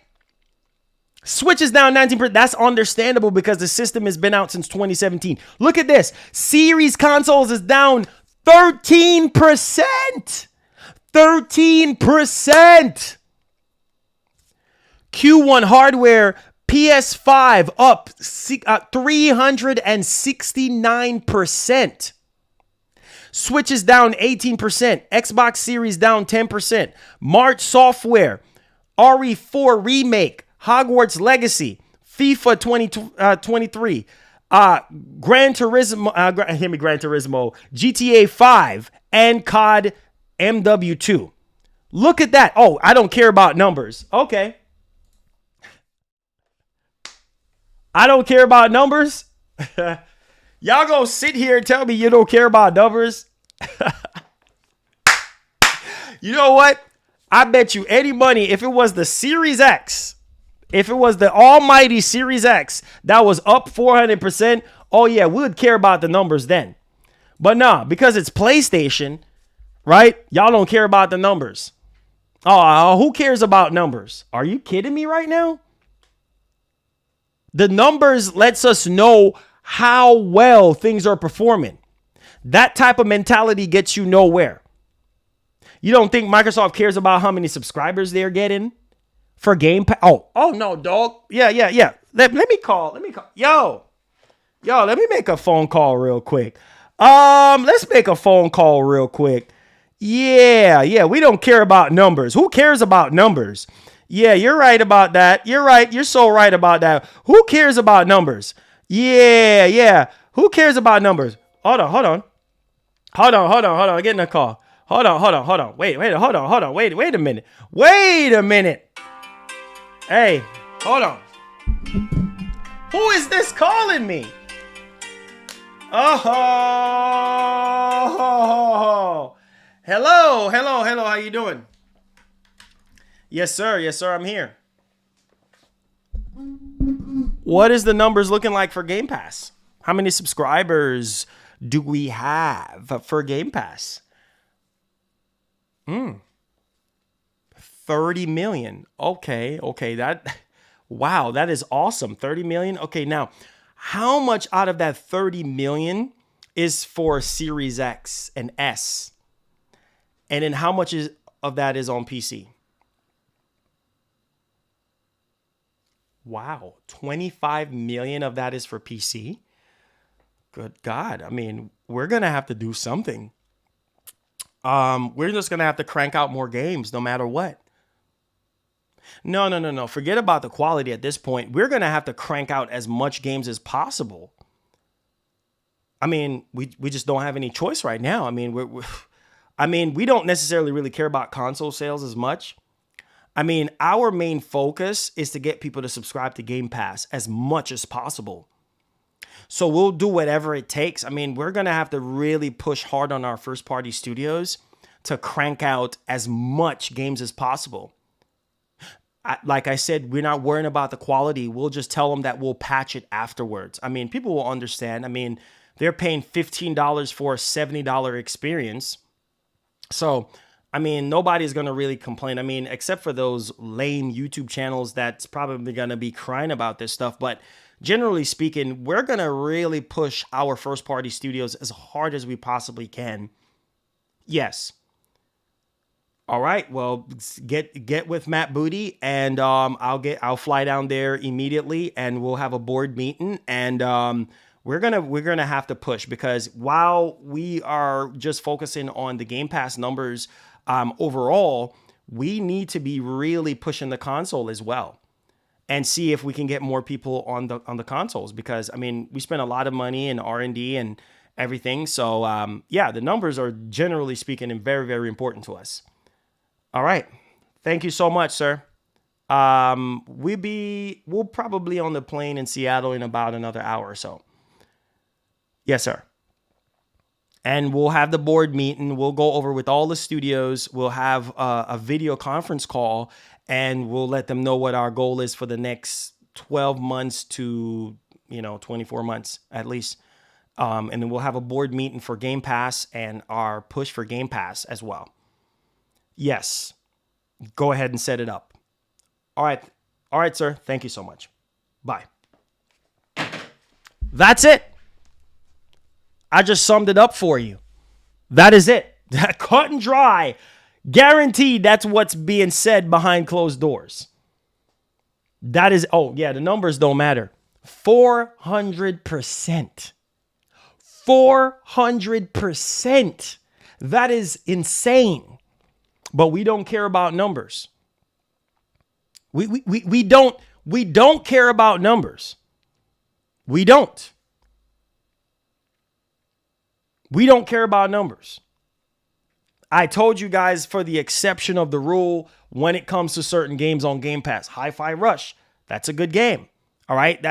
Switch is down 19%. That's understandable because the system has been out since 2017. Look at this. Series consoles is down 13%. 13%. Q1 hardware, PS5 up 369%. Switch is down 18%. Xbox Series down 10%. March software, RE4 Remake, Hogwarts Legacy, FIFA 2023, Gran Turismo, GTA 5, and COD MW2. Look at that. Oh, I don't care about numbers. Okay. I don't care about numbers. Y'all gonna sit here and tell me you don't care about numbers? You know what? I bet you any money if it was the Series X, if it was the almighty Series X that was up 400%, oh yeah, we would care about the numbers then. But nah, because it's PlayStation, right? Y'all don't care about the numbers. Oh, who cares about numbers? Are you kidding me right now? The numbers lets us know how well things are performing. That type of mentality gets you nowhere. You don't think Microsoft cares about how many subscribers they're getting for Game Pass? Oh no, dog. Yeah. Let me call. Yo, let me make a phone call real quick. Let's make a phone call real quick. Yeah, we don't care about numbers. Who cares about numbers? Yeah, you're right about that. You're right. You're so right about that. Who cares about numbers? Yeah. Who cares about numbers? Hold on. I'm getting a call. Hold on. Wait, hold on. Wait a minute. Hey, hold on. Who is this calling me? Oh, hello. How you doing? Yes, sir. I'm here. What is the numbers looking like for Game Pass? How many subscribers do we have for Game Pass? 30 million. Okay. Wow, that is awesome. 30 million. Okay, now, how much out of that 30 million is for Series X and S? And then how much of that is on PC? Wow, 25 million of that is for PC? Good God. I mean, we're going to have to do something. We're just going to have to crank out more games no matter what. No. Forget about the quality at this point. We're going to have to crank out as much games as possible. I mean, we just don't have any choice right now. I mean, we don't necessarily really care about console sales as much. I mean, our main focus is to get people to subscribe to Game Pass as much as possible. So we'll do whatever it takes. I mean, we're going to have to really push hard on our first party studios to crank out as much games as possible. Like I said, we're not worrying about the quality. We'll just tell them that we'll patch it afterwards. I mean, people will understand. I mean, they're paying $15 for a $70 experience. So, I mean, nobody's going to really complain. I mean, except for those lame YouTube channels that's probably going to be crying about this stuff. But generally speaking, we're going to really push our first party studios as hard as we possibly can. Yes. All right. Well, get with Matt Booty, and I'll fly down there immediately, and we'll have a board meeting, and we're gonna have to push, because while we are just focusing on the Game Pass numbers overall, we need to be really pushing the console as well, and see if we can get more people on the consoles, because I mean, we spend a lot of money in R&D and everything. So yeah, the numbers are generally speaking very, very important to us. All right. Thank you so much, sir. We'll probably on the plane in Seattle in about another hour or so. Yes, sir. And we'll have the board meeting. We'll go over with all the studios. We'll have a video conference call, and we'll let them know what our goal is for the next 12 months to, 24 months at least. And then we'll have a board meeting for Game Pass and our push for Game Pass as well. Yes. Go ahead and set it up. All right, sir. Thank you so much. Bye. That's it. I just summed it up for you. That is it. Cut and dry. Guaranteed that's what's being said behind closed doors. That is, the numbers don't matter. 400%. 400%. That is insane. But we don't care about numbers. We don't care about numbers. We don't care about numbers. I told you guys, for the exception of the rule when it comes to certain games on Game Pass. Hi-Fi Rush, that's a good game. All right?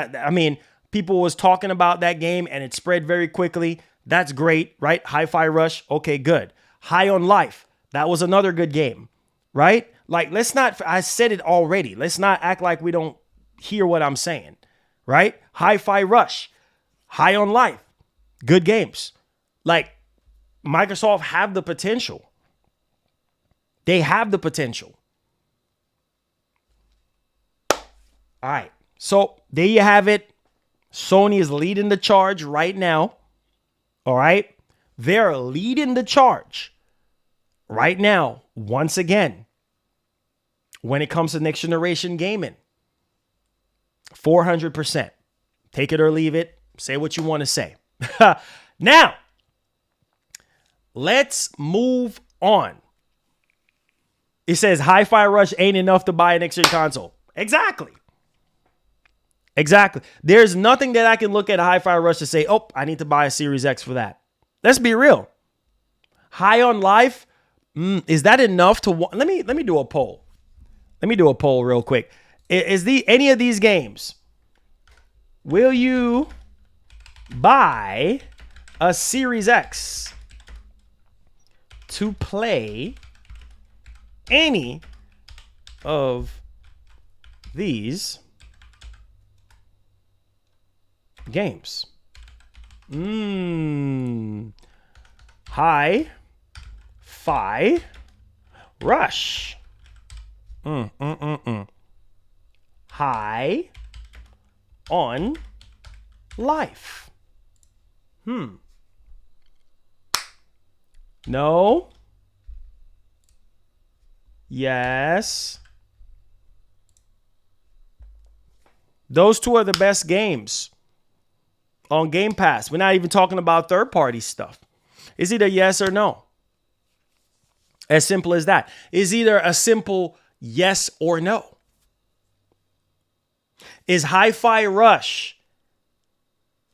People was talking about that game and it spread very quickly. That's great, right? Hi-Fi Rush, okay, good. High on Life, that was another good game, right? Like, I said it already. Let's not act like we don't hear what I'm saying, right? Hi-Fi Rush, High on Life, good games. Like, Microsoft have the potential. They have the potential. All right. So there you have it. Sony is leading the charge right now. All right. They're leading the charge right now, once again, when it comes to next generation gaming. 400%. Take it or leave it. Say what you want to say. Now, let's move on. It says Hi-Fi Rush ain't enough to buy a next-gen console. Exactly. Exactly. There's nothing that I can look at a Hi-Fi Rush to say, oh, I need to buy a Series X for that. Let's be real. High on Life, is that enough to let me do a poll. Let me do a poll real quick. Is any of these games, will you buy a Series X to play any of these games? Hi-Fi Rush. High on Life. No. Yes. Those two are the best games on Game Pass. We're not even talking about third-party stuff. It's either yes or no. As simple as that. It's either a simple yes or no. Is Hi-Fi Rush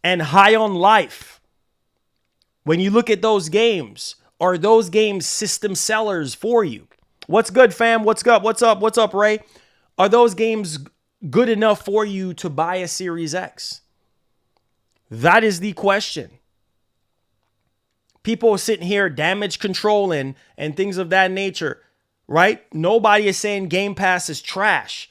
and High on Life, when you look at those games, are those games system sellers for you? What's good, fam? What's up? What's up? What's up, Ray? Are those games good enough for you to buy a Series X? That is the question. People are sitting here damage controlling and things of that nature, right? Nobody is saying Game Pass is trash.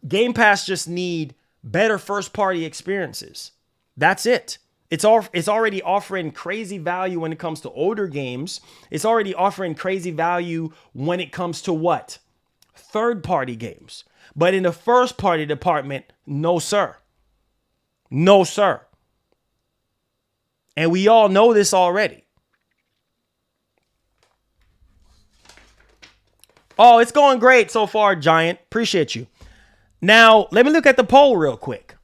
Game Pass just need better first-party experiences. That's it. It's already offering crazy value when it comes to older games. It's already offering crazy value when it comes to what? Third-party games. But in the first-party department, no, sir. No, sir. And we all know this already. Oh, it's going great so far, Giant. Appreciate you. Now, let me look at the poll real quick.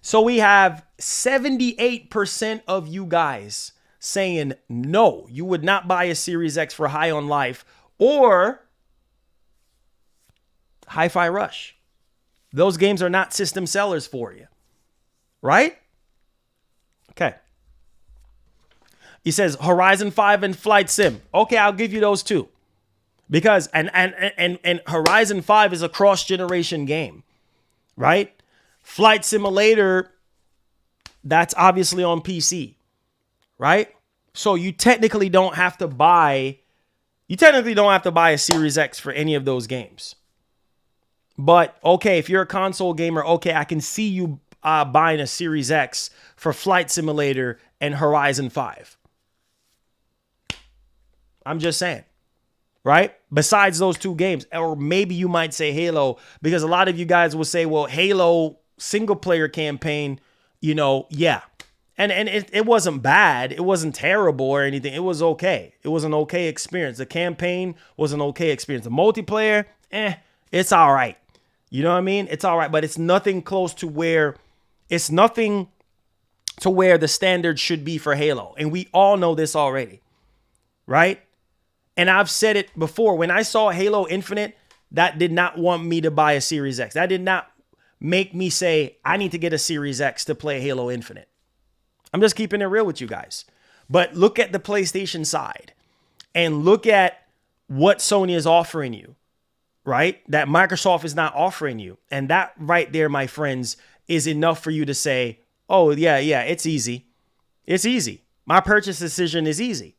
So we have 78% of you guys saying no, you would not buy a Series X for High on Life or Hi-Fi Rush. Those games are not system sellers for you, right? Okay. He says Horizon 5 and Flight Sim. Okay, I'll give you those two. Because and Horizon 5 is a cross-generation game, right? Flight Simulator, that's obviously on PC, right? So you technically don't have to buy a Series X for any of those games. But okay, if you're a console gamer, okay, I can see you buying a Series X for Flight Simulator and Horizon 5. I'm just saying. Right? Besides those two games. Or maybe you might say Halo, because a lot of you guys will say, well, Halo single player campaign, yeah. And it wasn't bad. It wasn't terrible or anything. It was okay. It was an okay experience. The campaign was an okay experience. The multiplayer, it's all right. You know what I mean? It's all right, but it's nothing close to where the standard should be for Halo. And we all know this already. Right? And I've said it before. When I saw Halo Infinite, that did not want me to buy a Series X. That did not make me say, I need to get a Series X to play Halo Infinite. I'm just keeping it real with you guys. But look at the PlayStation side and look at what Sony is offering you, right? That Microsoft is not offering you. And that right there, my friends, is enough for you to say, oh, yeah, it's easy. It's easy. My purchase decision is easy.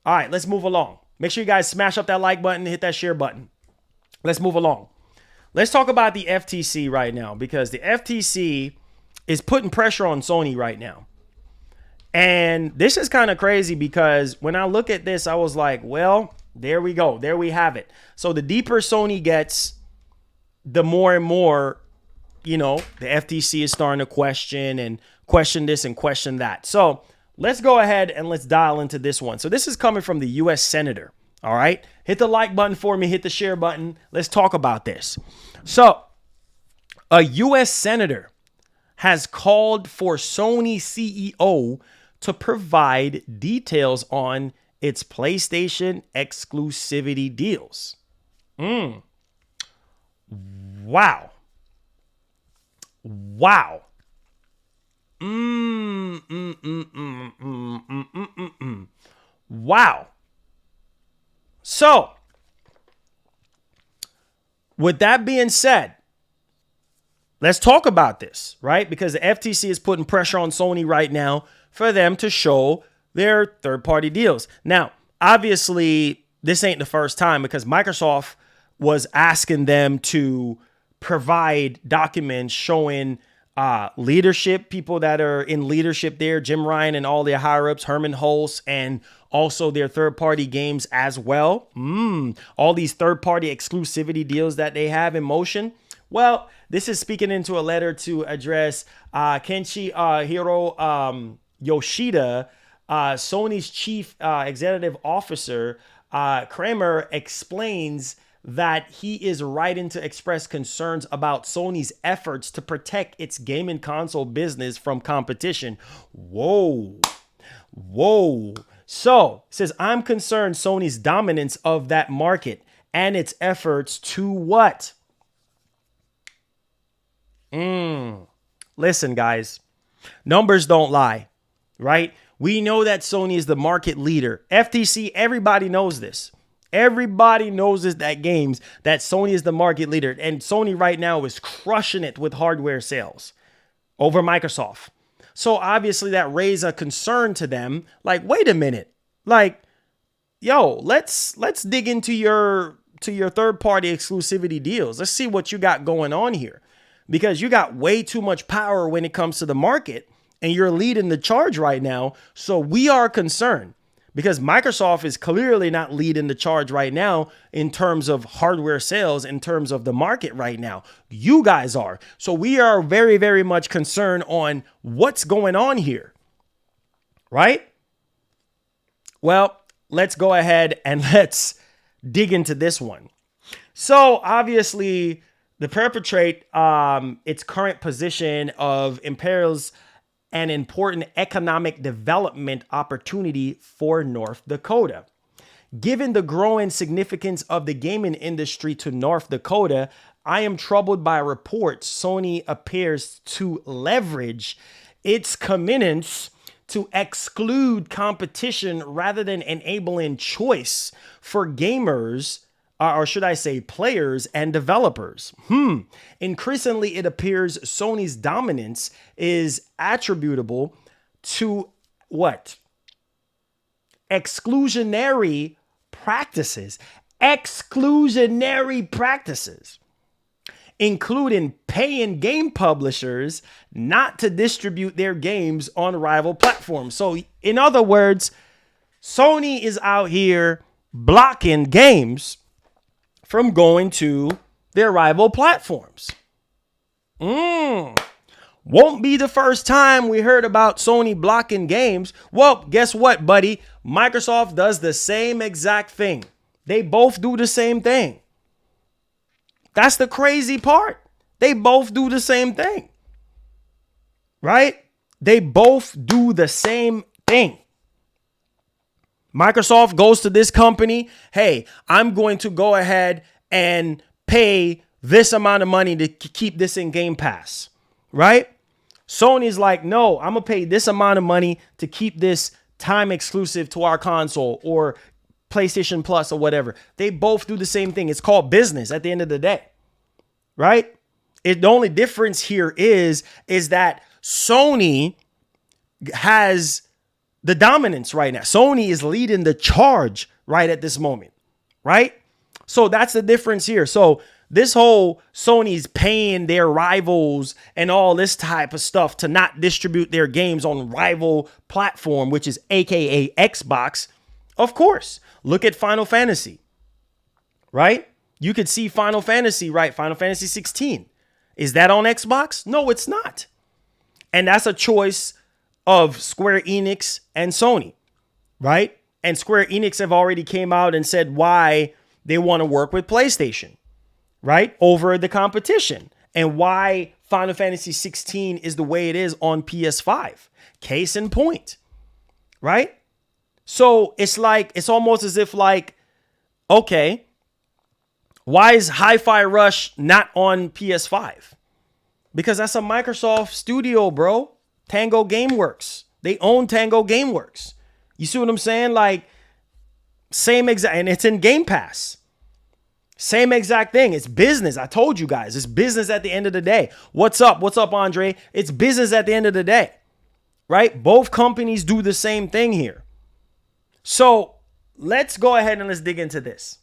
All right, let's move along. Make sure you guys smash up that like button, hit that share button. Let's move along. Let's talk about the FTC right now, because the FTC is putting pressure on Sony right now. And this is kind of crazy because when I look at this, I was like, well, there we go. There we have it. So the deeper Sony gets, the more and more you know, the FTC is starting to question this and question that. So let's go ahead and let's dial into this one. So this is coming from the U.S. Senator. All right. Hit the like button for me. Hit the share button. Let's talk about this. So a U.S. Senator has called for Sony CEO to provide details on its PlayStation exclusivity deals. Wow. Wow. Wow. So, with that being said, let's talk about this, right? Because the FTC is putting pressure on Sony right now for them to show their third-party deals. Now, obviously, this ain't the first time because Microsoft was asking them to provide documents showing leadership, people that are in leadership there, Jim Ryan and all their higher-ups, Herman Hulse, and also their third-party games as well. All these third-party exclusivity deals that they have in motion. Well, this is speaking into a letter to address Kenshi Hiro Yoshida, Sony's chief executive officer. Kramer explains that he is writing to express concerns about Sony's efforts to protect its gaming console business from competition. Whoa. So, it says, I'm concerned Sony's dominance of that market and its efforts to what? Listen, guys, numbers don't lie, right? We know that Sony is the market leader. FTC, everybody knows this. Everybody knows this, that Sony is the market leader. And Sony right now is crushing it with hardware sales over Microsoft. So obviously that raised a concern to them. Like, wait a minute. Like, yo, let's dig into your third-party exclusivity deals. Let's see what you got going on here. Because you got way too much power when it comes to the market and you're leading the charge right now. So we are concerned because Microsoft is clearly not leading the charge right now in terms of hardware sales, in terms of the market right now. You guys are. So we are very, very much concerned on what's going on here. Right? Well, let's go ahead and let's dig into this one. So obviously, the perpetrate its current position of imperils an important economic development opportunity for North Dakota. Given the growing significance of the gaming industry to North Dakota, I am troubled by reports Sony appears to leverage its commitments to exclude competition rather than enabling choice for gamers, or should I say players and developers. Increasingly, it appears Sony's dominance is attributable to what? Exclusionary practices. Exclusionary practices, including paying game publishers not to distribute their games on rival platforms. So, in other words, Sony is out here blocking games from going to their rival platforms. Won't be the first time we heard about Sony blocking games. Well, guess what, buddy? Microsoft does the same exact thing. They both do the same thing. That's the crazy part. They both do the same thing. Right? They both do the same thing. Microsoft goes to this company, hey, I'm going to go ahead and pay this amount of money to keep this in Game Pass, right? Sony's like, no, I'm going to pay this amount of money to keep this time exclusive to our console or PlayStation Plus or whatever. They both do the same thing. It's called business at the end of the day, right? The only difference here is that Sony has the dominance right now. Sony is leading the charge right at this moment, right? So that's the difference here. So this whole Sony's paying their rivals and all this type of stuff to not distribute their games on rival platform, which is AKA Xbox. Of course, look at Final Fantasy, right? You could see Final Fantasy, right? Final Fantasy 16. Is that on Xbox? No, it's not. And that's a choice of Square Enix and Sony, right? And Square Enix have already came out and said why they want to work with PlayStation, right? Over the competition, and why Final Fantasy 16 is the way it is on PS5. Case in point, right? So it's like, it's almost as if like, okay, why is Hi-Fi Rush not on PS5? Because that's a Microsoft studio, bro. Tango Gameworks. They own Tango Gameworks. You see what I'm saying? Like, same exact, and it's in Game Pass. Same exact thing. It's business. I told you guys, it's business at the end of the day. What's up? What's up, Andre? It's business at the end of the day, right? Both companies do the same thing here. So let's go ahead and let's dig into this.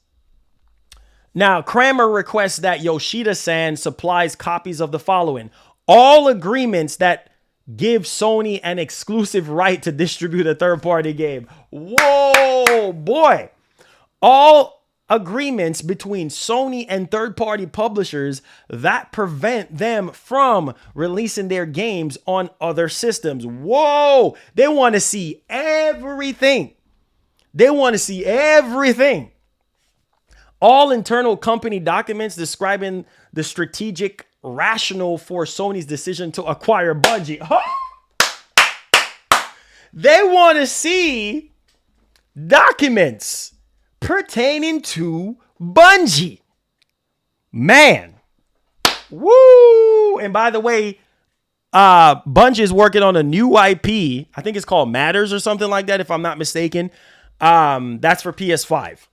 Now, Kramer requests that Yoshida-san supplies copies of the following: all agreements that give Sony an exclusive right to distribute a third-party game. Whoa, boy. All agreements between Sony and third-party publishers that prevent them from releasing their games on other systems. Whoa, they want to see everything. They want to see everything. All internal company documents describing the strategic rationale for Sony's decision to acquire Bungie. They want to see documents pertaining to Bungie. Man. Woo! And by the way, Bungie is working on a new IP. I think it's called Matters or something like that, if I'm not mistaken. That's for PS5.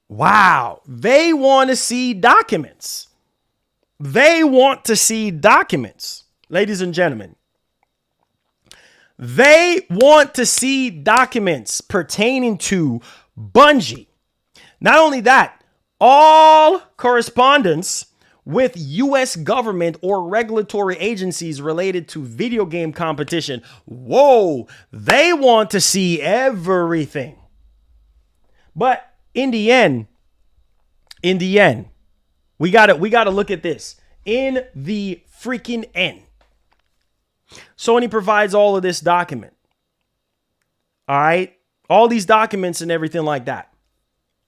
Wow. They want to see documents. They want to see documents, ladies and gentlemen. They want to see documents pertaining to Bungie. Not only that, all correspondence with U.S. government or regulatory agencies related to video game competition. Whoa, they want to see everything. But in the end, we gotta look at this. In the freaking end, Sony provides all of this document. All right, all these documents and everything like that.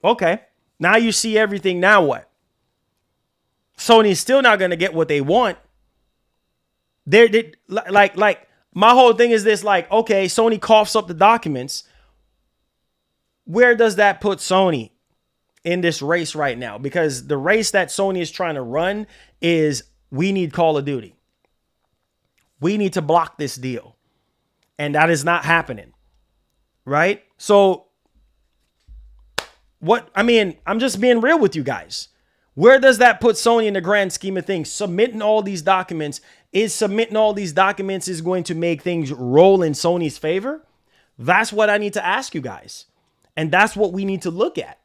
Okay, now you see everything. Now what? Sony's still not gonna get what they want. Like my whole thing is this. Like, okay, Sony coughs up the documents. Where does that put Sony in this race right now? Because the race that Sony is trying to run is, we need Call of Duty. We need to block this deal. And that is not happening. Right? So I'm just being real with you guys. Where does that put Sony in the grand scheme of things? Submitting all these documents is going to make things roll in Sony's favor? That's what I need to ask you guys. And that's what we need to look at.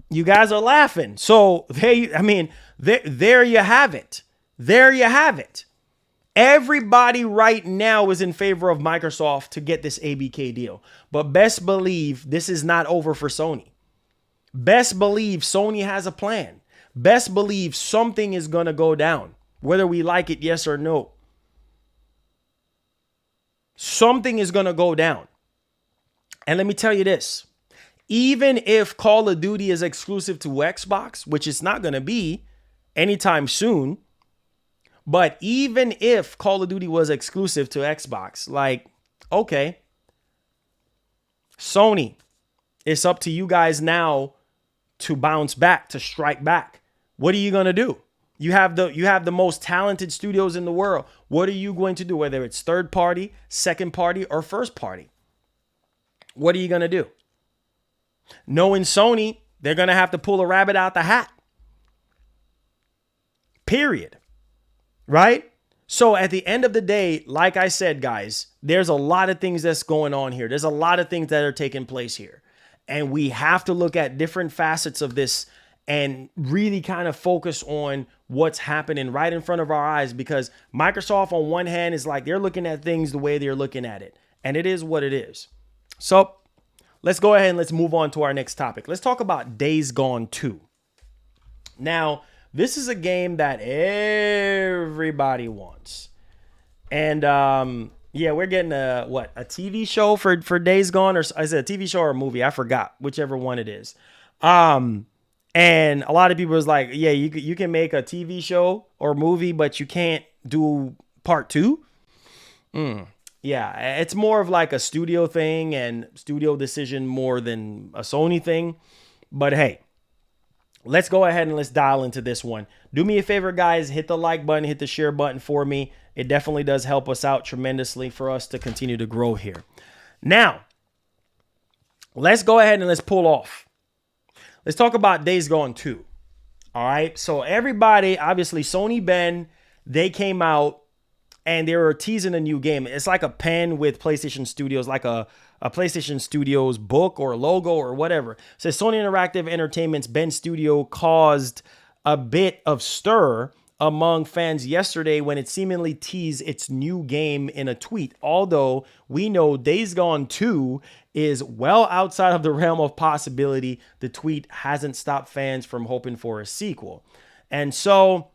You guys are laughing. So there you have it. There you have it. Everybody right now is in favor of Microsoft to get this ABK deal. But best believe this is not over for Sony. Best believe Sony has a plan. Best believe something is going to go down. Whether we like it, yes or no. Something is going to go down. And let me tell you this. Even if Call of Duty is exclusive to Xbox, which it's not going to be anytime soon, but even if Call of Duty was exclusive to Xbox, like, okay, Sony, it's up to you guys now to bounce back, to strike back. What are you going to do? You have the most talented studios in the world. What are you going to do? Whether it's third party, second party, or first party. What are you going to do? Knowing Sony, they're going to have to pull a rabbit out the hat. Period. Right? So at the end of the day, like I said, guys, there's a lot of things that's going on here. There's a lot of things that are taking place here. And we have to look at different facets of this and really kind of focus on what's happening right in front of our eyes, because Microsoft on one hand is like, they're looking at things the way they're looking at it. And it is what it is. So let's go ahead and let's move on to our next topic. Let's talk about Days Gone 2. Now, this is a game that everybody wants. And yeah, we're getting a TV show for Days Gone, or I said a TV show or a movie, I forgot, whichever one it is. And a lot of people was like, yeah, you can make a TV show or movie, but you can't do part 2. Yeah, it's more of like a studio thing and studio decision more than a Sony thing. But hey, let's go ahead and let's dial into this one. Do me a favor, guys. Hit the like button, hit the share button for me. It definitely does help us out tremendously for us to continue to grow here. Now, let's go ahead and let's pull off. Let's talk about Days Gone 2. All right. So everybody, obviously, Sony Ben, they came out and they were teasing a new game. It's like a pen with PlayStation Studios, like a PlayStation Studios book or logo or whatever. It says Sony Interactive Entertainment's Ben Studio caused a bit of stir among fans yesterday when it seemingly teased its new game in a tweet. Although we know Days Gone 2 is well outside of the realm of possibility, the tweet hasn't stopped fans from hoping for a sequel. And so,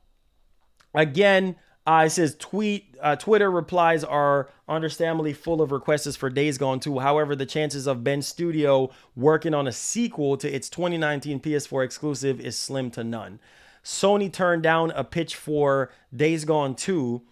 again, it says Twitter replies are understandably full of requests for Days Gone 2. However, the chances of Ben Studio working on a sequel to its 2019 PS4 exclusive is slim to none. Sony turned down a pitch for Days Gone 2,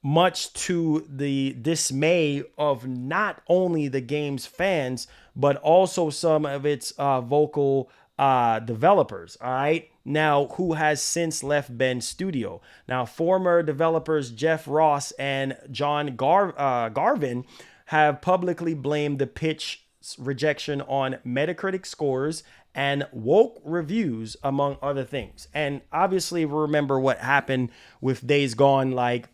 much to the dismay of not only the game's fans, but also some of its vocal developers. All right. Now, who has since left Ben Studio. Now, former developers Jeff Ross and John Garvin have publicly blamed the pitch rejection on Metacritic scores and woke reviews, among other things. And obviously, remember what happened with Days Gone. Like,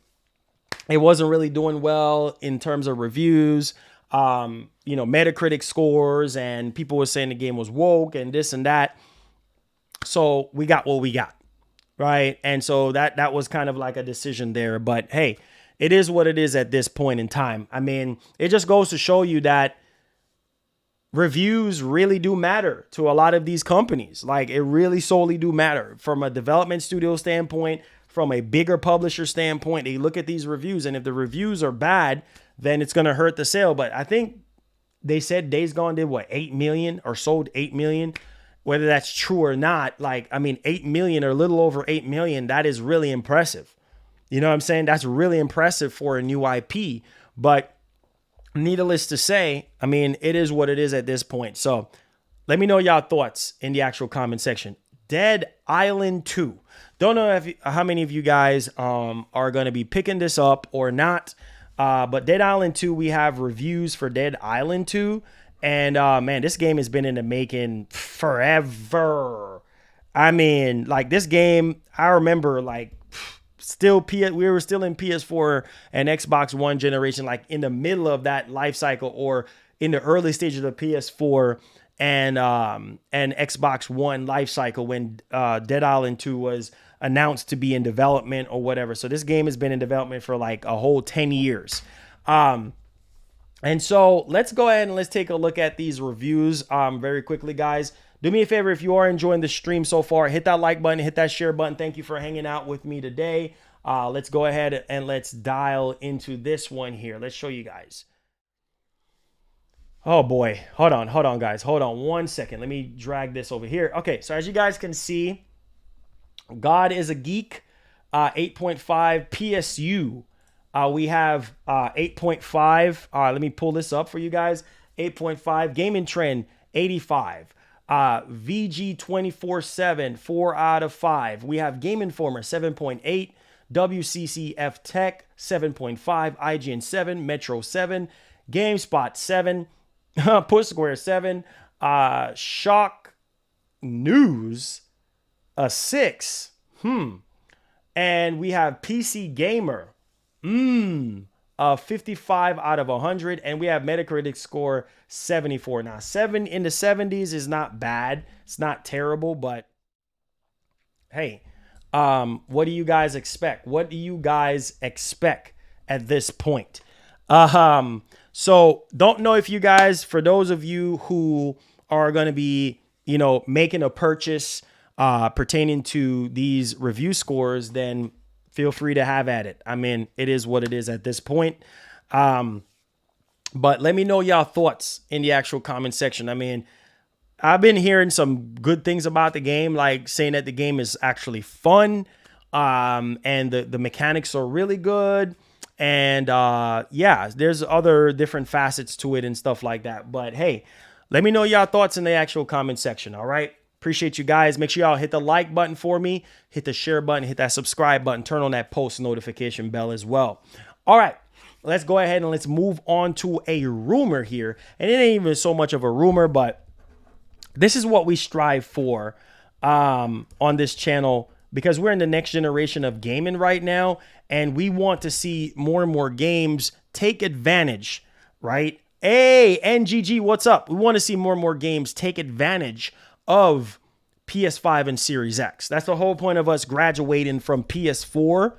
it wasn't really doing well in terms of reviews, Metacritic scores, and people were saying the game was woke and this and that. So we got what we got, right? And so that was kind of like a decision there. But hey, it is what it is at this point in time. I mean, it just goes to show you that reviews really do matter to a lot of these companies. Like, it really solely do matter from a development studio standpoint, from a bigger publisher standpoint. They look at these reviews, and if the reviews are bad, then it's going to hurt the sale. But I think they said Days Gone did 8 million or sold 8 million. Whether that's true or not, 8 million or a little over 8 million, that is really impressive. You know what I'm saying? That's really impressive for a new IP. But needless to say, I mean, it is what it is at this point. So let me know y'all thoughts in the actual comment section. Dead Island 2. Don't know how many of you guys are going to be picking this up or not. But Dead Island 2, we have reviews for Dead Island 2. And man, this game has been in the making forever. I mean, this game, I remember we were still in PS4 and Xbox One generation, in the middle of that life cycle, or in the early stages of the PS4 and Xbox One life cycle when Dead Island 2 was announced to be in development or whatever. So this game has been in development for a whole 10 years. And so let's go ahead and let's take a look at these reviews very quickly, guys. Do me a favor, if you are enjoying the stream so far, hit that like button, hit that share button. Thank you for hanging out with me today. Let's go ahead and let's dial into this one here. Let's show you guys. Oh boy, hold on, guys. Hold on 1 second. Let me drag this over here. Okay, so as you guys can see, God is a Geek, 8.5 PSU. We have 8.5. Let me pull this up for you guys. 8.5. Gaming Trend, 85. VG 24/7, 4 out of 5. We have Game Informer, 7.8. WCCF Tech, 7.5. IGN 7. Metro 7. GameSpot 7. Push Square 7. Shock News, a 6. And we have PC Gamer, 55 out of 100. And we have Metacritic score 74. Now, 7 in the 70s is not bad. It's not terrible, but hey, what do you guys expect? What do you guys expect at this point? So don't know if you guys, for those of you who are going to be, making a purchase pertaining to these review scores, then feel free to have at it. I mean, it is what it is at this point. But let me know y'all thoughts in the actual comment section. I mean, I've been hearing some good things about the game, like saying that the game is actually fun, and the mechanics are really good. And yeah, there's other different facets to it and stuff like that. But hey, let me know y'all thoughts in the actual comment section. All right. Appreciate you guys. Make sure y'all hit the like button for me, hit the share button, hit that subscribe button, turn on that post notification bell as well. All right. Let's go ahead and let's move on to a rumor here. And it ain't even so much of a rumor, but this is what we strive for on this channel, because we're in the next generation of gaming right now, and we want to see more and more games take advantage, right? Hey, NGG, what's up? We want to see more and more games take advantage of PS5 and Series X. That's the whole point of us graduating from PS4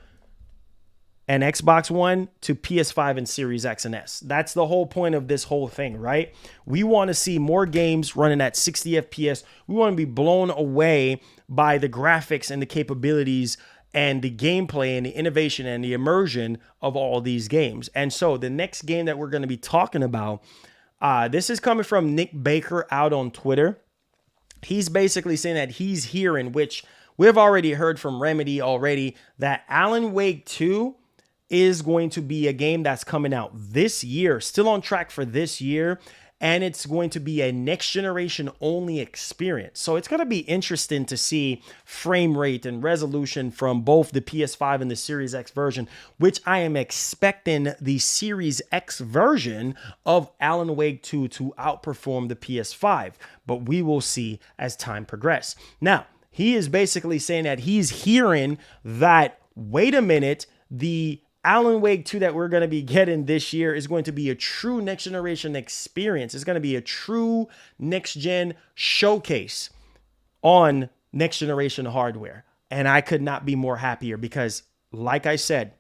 and Xbox One to PS5 and Series X and S. That's the whole point of this whole thing, right? We want to see more games running at 60 FPS. We want to be blown away by the graphics and the capabilities and the gameplay and the innovation and the immersion of all these games. And so the next game that we're going to be talking about, this is coming from Nick Baker out on Twitter. He's basically saying that he's hearing, which we've already heard from Remedy already, that Alan Wake 2 is going to be a game that's coming out this year, still on track for this year, and it's going to be a next generation only experience. So it's going to be interesting to see frame rate and resolution from both the PS5 and the Series X version, which I am expecting the Series X version of Alan Wake 2 to outperform the PS5, but we will see as time progresses. Now, he is basically saying that he's hearing that, wait a minute, the Alan Wake 2 that we're going to be getting this year is going to be a true next generation experience. It's going to be a true next gen showcase on next generation hardware. And I could not be more happier because, like I said,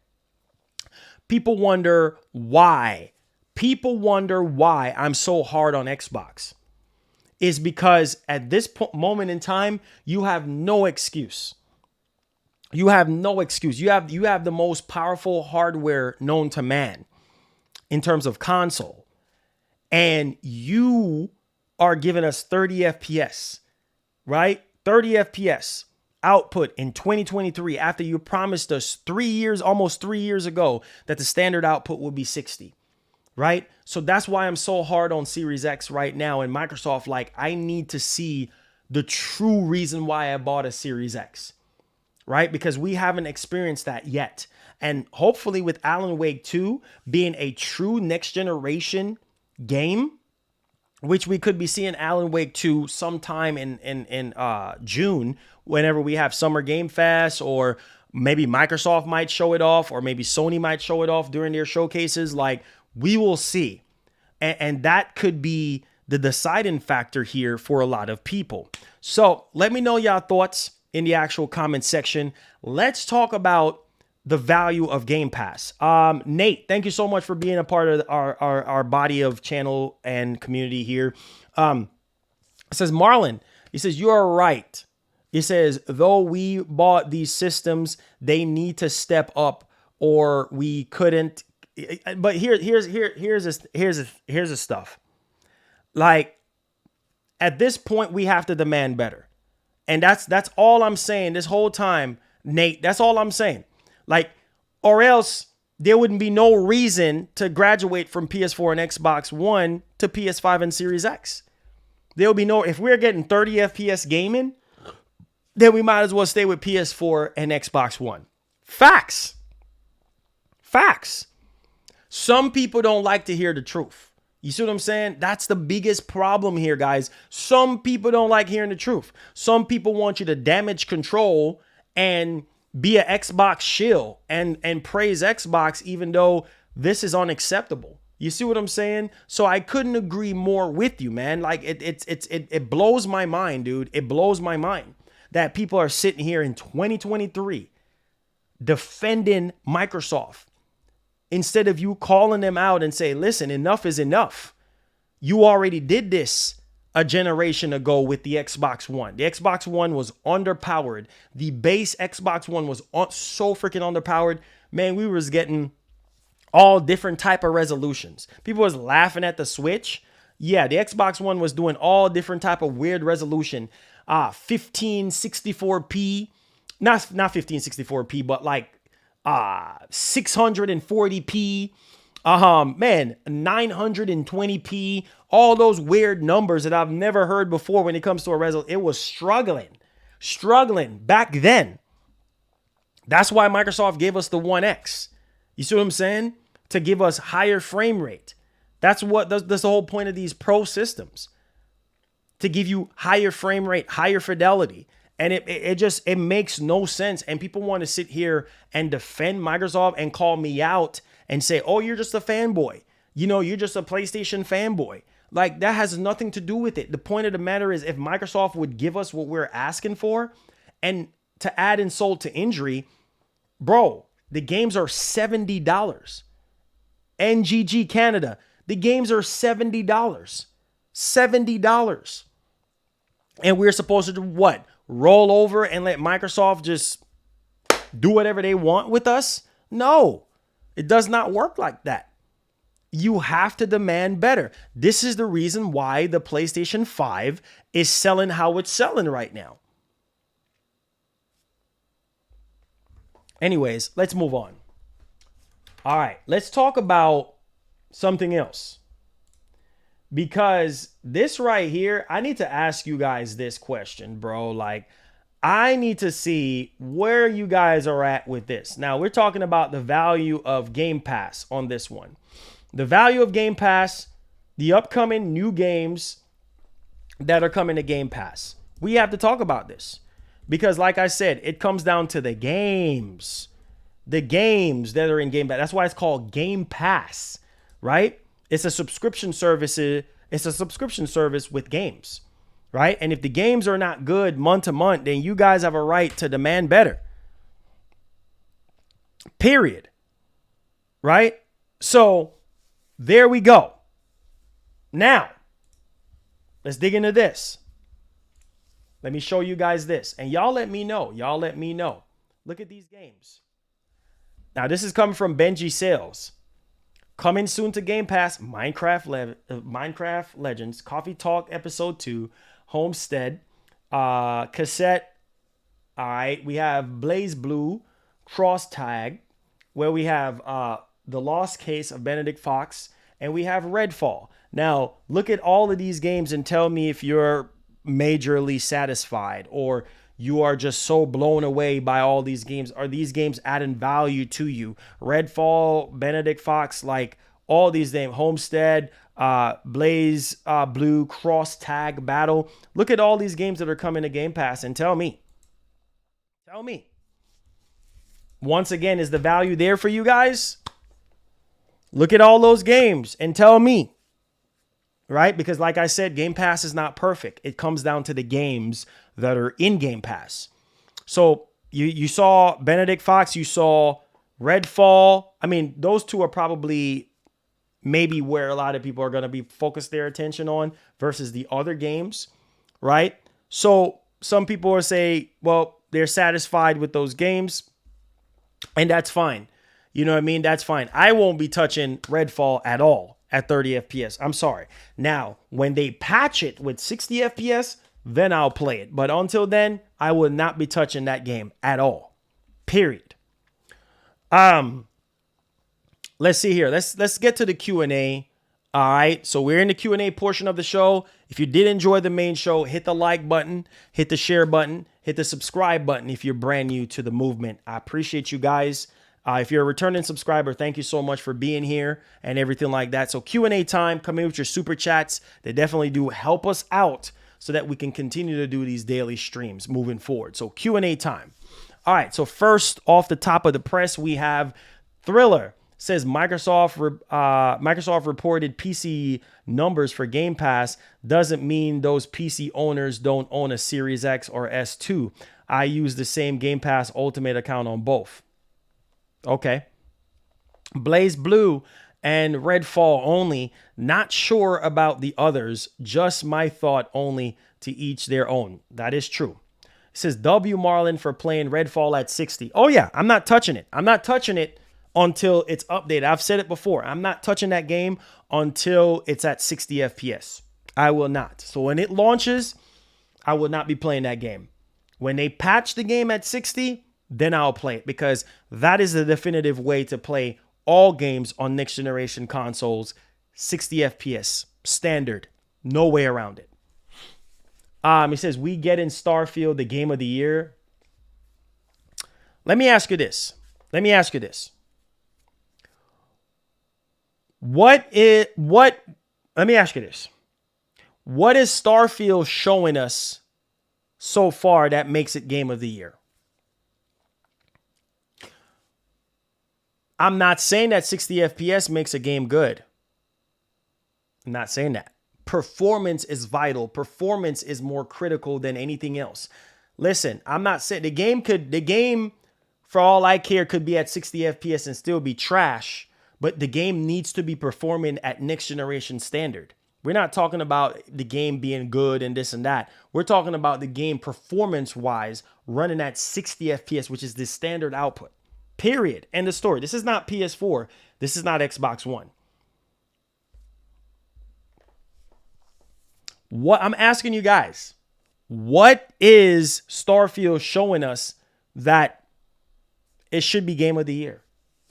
people wonder why. People wonder why I'm so hard on Xbox. Is because at this moment in time, you have no excuse. You have no excuse. You have the most powerful hardware known to man in terms of console. And you are giving us 30 FPS, right? 30 FPS output in 2023 after you promised us almost 3 years ago that the standard output would be 60, right? So that's why I'm so hard on Series X right now. And Microsoft, like, I need to see the true reason why I bought a Series X. Right? Because we haven't experienced that yet. And hopefully with Alan Wake 2 being a true next generation game, which we could be seeing Alan Wake 2 sometime in June, whenever we have Summer Game Fest, or maybe Microsoft might show it off, or maybe Sony might show it off during their showcases. Like, we will see. And that could be the deciding factor here for a lot of people. So let me know y'all thoughts in the actual comment section. Let's talk about the value of Game Pass. Nate, thank you so much for being a part of our body of channel and community here. It says, Marlon, he says, you are right. He says, though we bought these systems, they need to step up or we couldn't. But here's the stuff. Like, at this point, we have to demand better. And that's all I'm saying this whole time, Nate. That's all I'm saying. Like, or else there wouldn't be no reason to graduate from PS4 and Xbox One to PS5 and Series X. There'll be no, if we're getting 30 FPS gaming, then we might as well stay with PS4 and Xbox One. Facts. Facts. Some people don't like to hear the truth. You see what I'm saying? That's the biggest problem here, guys. Some people don't like hearing the truth. Some people want you to damage control and be an Xbox shill and praise Xbox, even though this is unacceptable. You see what I'm saying? So I couldn't agree more with you, man. Like, it blows my mind, dude. It blows my mind that people are sitting here in 2023 defending Microsoft, instead of you calling them out and say, listen, enough is enough. You already did this a generation ago with the Xbox One. The Xbox One was underpowered. The base Xbox One was so freaking underpowered. Man, we was getting all different type of resolutions. People was laughing at the Switch. Yeah, the Xbox One was doing all different type of weird resolution. 1564p, not 1564p, but like 640p. Man, 920p. All those weird numbers that I've never heard before when it comes to a resolution. It was struggling back then. That's why Microsoft gave us the One X. You see what I'm saying? To give us higher frame rate. That's the whole point of these pro systems. To give you higher frame rate, higher fidelity. And it makes no sense. And people want to sit here and defend Microsoft and call me out and say, oh, you're just a fanboy. You know, you're just a PlayStation fanboy. Like, that has nothing to do with it. The point of the matter is, if Microsoft would give us what we're asking for, and to add insult to injury, bro, the games are $70. NGG Canada, the games are $70. $70. And we're supposed to do what? Roll over and let Microsoft just do whatever they want with us? No, it does not work like that. You have to demand better. This is the reason why the PlayStation 5 is selling how it's selling right now. Anyways, let's move on. All right, let's talk about something else. Because this right here, I need to ask you guys this question, bro. Like, I need to see where you guys are at with this. Now, we're talking about the value of Game Pass on this one. The value of Game Pass, the upcoming new games that are coming to Game Pass. We have to talk about this. Because like I said, it comes down to the games. The games that are in Game Pass. That's why it's called Game Pass, right? It's a subscription service. It's a subscription service with games, right? And if the games are not good month to month, then you guys have a right to demand better. Period. Right? So there we go. Now, let's dig into this. Let me show you guys this. And y'all let me know. Y'all let me know. Look at these games. Now, this is coming from Benji Sales. Coming soon to Game Pass, Minecraft Legends, Coffee Talk Episode 2, Homestead, Cassette. All right, we have Blaze Blue, Cross Tag, where we have The Lost Case of Benedict Fox, and we have Redfall. Now, look at all of these games and tell me if you're majorly satisfied or you are just so blown away by all these games. Are these games adding value to you? Redfall, Benedict Fox, like all these names, Homestead, Blaze Blue, Cross Tag Battle. Look at all these games that are coming to Game Pass and tell me. Tell me. Once again, is the value there for you guys? Look at all those games and tell me. Right? Because like I said, Game Pass is not perfect. It comes down to the games that are in Game Pass. So you saw Benedict Fox, you saw Redfall. I mean, those two are probably maybe where a lot of people are going to be focused their attention on versus the other games, right? So some people will say, well, they're satisfied with those games, and that's fine. You know what I mean? That's fine. I won't be touching Redfall at all at 30 FPS. I'm sorry. Now, when they patch it with 60 FPS, then I'll play it. But until then, I will not be touching that game at all. Period. Let's see here. Let's get to the Q&A. All right. So we're in the Q&A portion of the show. If you did enjoy the main show, hit the like button, hit the share button, hit the subscribe button if you're brand new to the movement. I appreciate you guys. If you're a returning subscriber, thank you so much for being here and everything like that. So Q&A time, come in with your super chats. They definitely do help us out so that we can continue to do these daily streams moving forward. So Q&A time. All right. So first off the top of the press, we have Thriller. Says Microsoft reported PC numbers for Game Pass doesn't mean those PC owners don't own a Series X or S2. I use the same Game Pass Ultimate account on both. Okay. Blaze Blue and Redfall only. Not sure about the others. Just my thought only, to each their own. That is true. It says W Marlon for playing Redfall at 60. Oh yeah, I'm not touching it. I'm not touching it until it's updated. I've said it before. I'm not touching that game until it's at 60 FPS. I will not. So when it launches, I will not be playing that game. When they patch the game at 60, then I'll play it, because that is the definitive way to play all games on next generation consoles. 60 FPS standard, no way around it. He says, we get in Starfield the game of the year. Let me ask you this. Let me ask you this. Let me ask you this. What is Starfield showing us so far that makes it game of the year? I'm not saying that 60 FPS makes a game good. I'm not saying that. Performance is vital. Performance is more critical than anything else. Listen, I'm not saying the game, for all I care, could be at 60 FPS and still be trash, but the game needs to be performing at next generation standard. We're not talking about the game being good and this and that. We're talking about the game performance-wise running at 60 FPS, which is the standard output. Period. End of story. This is not PS4. This is not Xbox One. What I'm asking you guys, what is Starfield showing us that it should be game of the year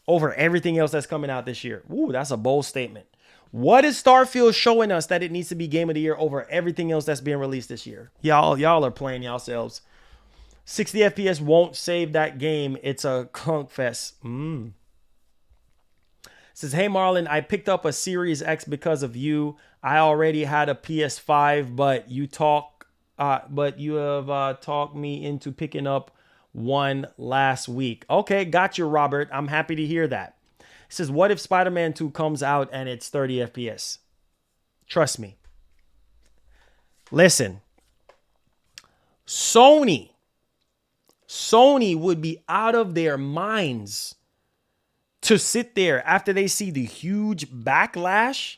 over everything else that's coming out this year? Ooh, that's a bold statement. What is Starfield showing us that it needs to be game of the year over everything else that's being released this year? Y'all are playing yourselves. 60 FPS won't save that game. It's a clunk fest. Says, hey Marlon, I picked up a Series X because of you. I already had a PS5, but you have talked me into picking up one last week. Okay, got you, Robert. I'm happy to hear that. He says, what if Spider-Man 2 comes out and it's 30 FPS? Trust me. Listen, Sony would be out of their minds to sit there after they see the huge backlash.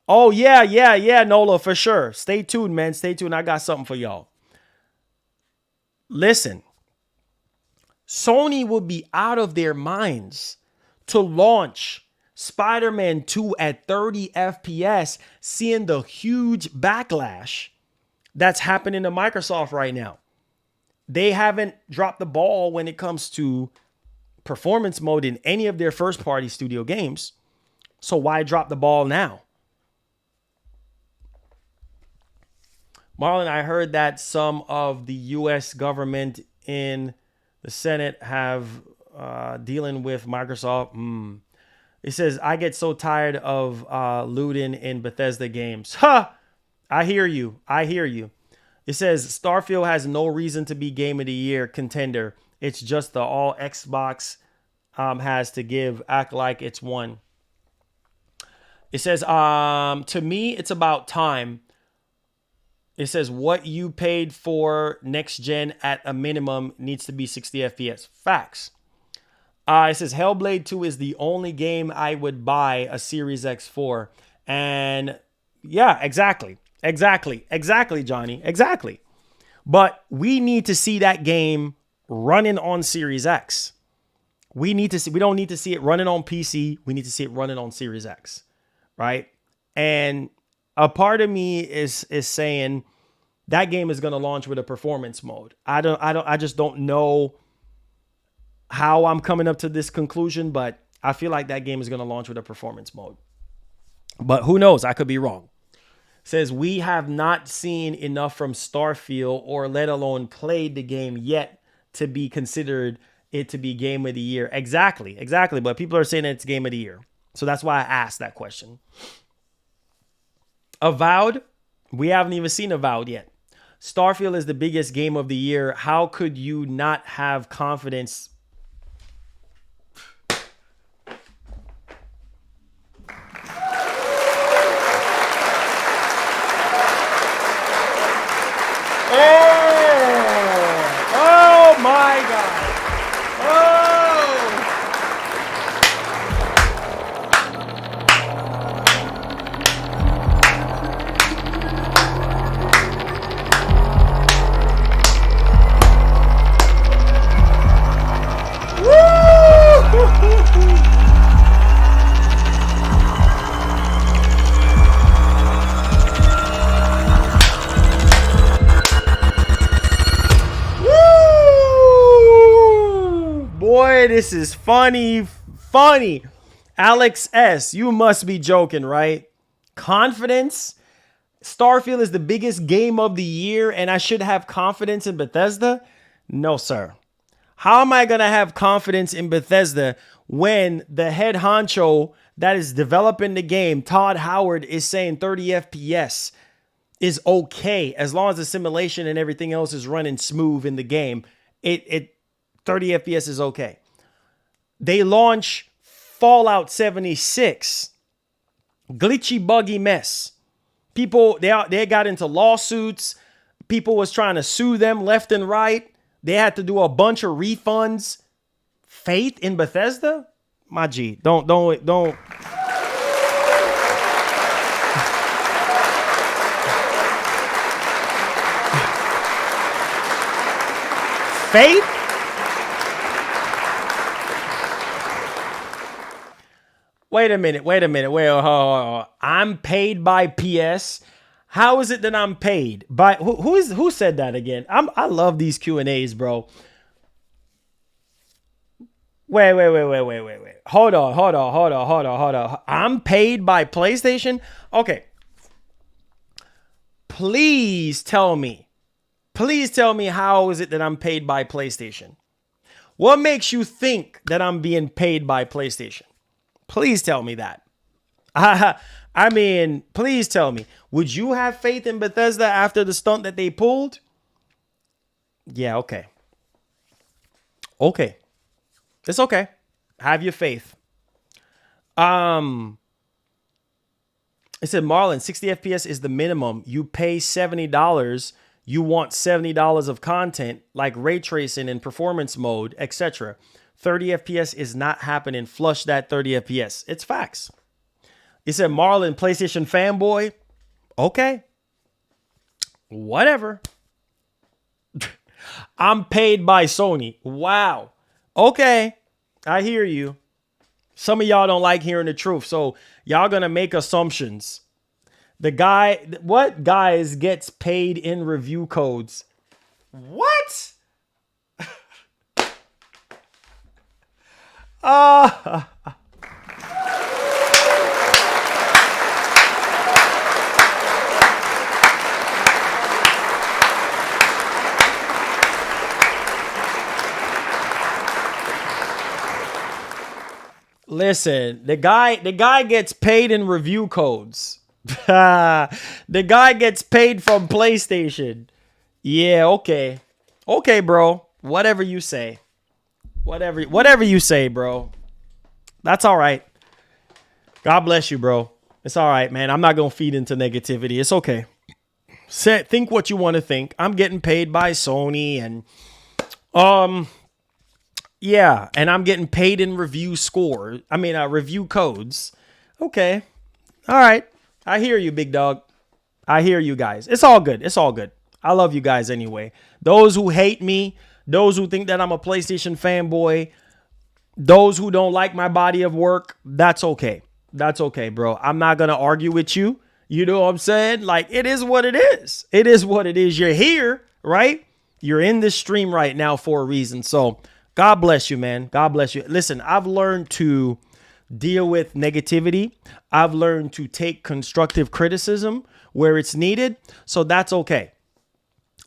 Oh, yeah, Nola, for sure. Stay tuned, man. Stay tuned. I got something for y'all. Listen, Sony would be out of their minds to launch Spider-Man 2 at 30 FPS, seeing the huge backlash that's happening to Microsoft right now. They haven't dropped the ball when it comes to performance mode in any of their first-party studio games. So why drop the ball now? Marlon, I heard that some of the U.S. government in the Senate have dealing with Microsoft. It says, I get so tired of looting in Bethesda games. Ha! I hear you. It says, Starfield has no reason to be Game of the Year contender. It's just the all Xbox has to give. Act like it's one. It says, to me, it's about time. It says what you paid for next gen at a minimum needs to be 60 FPS. Facts. It says Hellblade 2 is the only game I would buy a Series X for. And yeah, exactly, Johnny. Exactly. But we need to see that game running on Series X. We don't need to see it running on PC. We need to see it running on Series X. Right? And a part of me is saying that game is going to launch with a performance mode. I just don't know how I'm coming up to this conclusion, but I feel like that game is going to launch with a performance mode. But who knows? I could be wrong. It says we have not seen enough from Starfield or let alone played the game yet to be considered it to be game of the year. Exactly. But people are saying it's game of the year. So that's why I asked that question. Avowed, we haven't even seen Avowed yet. Starfield is the biggest game of the year. How could you not have confidence? Oh my God. this is funny. Funny. Alex S., you must be joking, right? Confidence? Starfield is the biggest game of the year and I should have confidence in Bethesda? No, sir. How am I going to have confidence in Bethesda when the head honcho that is developing the game, Todd Howard, is saying 30 FPS is okay as long as the simulation and everything else is running smooth in the game? 30 FPS is okay. They launch Fallout 76. Glitchy, buggy mess. People, they got into lawsuits. People was trying to sue them left and right. They had to do a bunch of refunds. Faith in Bethesda? My G, don't. Faith? Wait a minute. Wait, I'm paid by PS. How is it that I'm paid by who said that again? I love these Q&As, bro. Wait. Hold on. I'm paid by PlayStation? Okay. Please tell me how is it that I'm paid by PlayStation? What makes you think that I'm being paid by PlayStation? Please tell me that. I mean, please tell me. Would you have faith in Bethesda after the stunt that they pulled? Yeah, okay. Okay. It's okay. Have your faith. It said, Marlon, 60 FPS is the minimum. You pay $70. You want $70 of content like ray tracing and performance mode, etc. 30 FPS is not happening. Flush that 30 FPS. It's facts. He said, Marlon, PlayStation fanboy. Okay. Whatever. I'm paid by Sony. Wow. Okay. I hear you. Some of y'all don't like hearing the truth. So y'all going to make assumptions. What guys gets paid in review codes? What? Listen, the guy gets paid in review codes. The guy gets paid from PlayStation. Yeah, okay. Okay, bro. Whatever you say. Whatever you say, bro. That's all right. God bless you, bro. It's all right, man. I'm not going to feed into negativity. It's okay. Think what you want to think. I'm getting paid by Sony and yeah, and I'm getting paid in review codes. Okay. All right. I hear you, big dog. I hear you guys. It's all good. It's all good. I love you guys anyway. Those who hate me, those who think that I'm a PlayStation fanboy, those who don't like my body of work, that's okay. That's okay, bro. I'm not going to argue with you. You know what I'm saying? Like, it is what it is. It is what it is. You're here, right? You're in this stream right now for a reason. So God bless you, man. God bless you. Listen, I've learned to deal with negativity. I've learned to take constructive criticism where it's needed. So that's okay.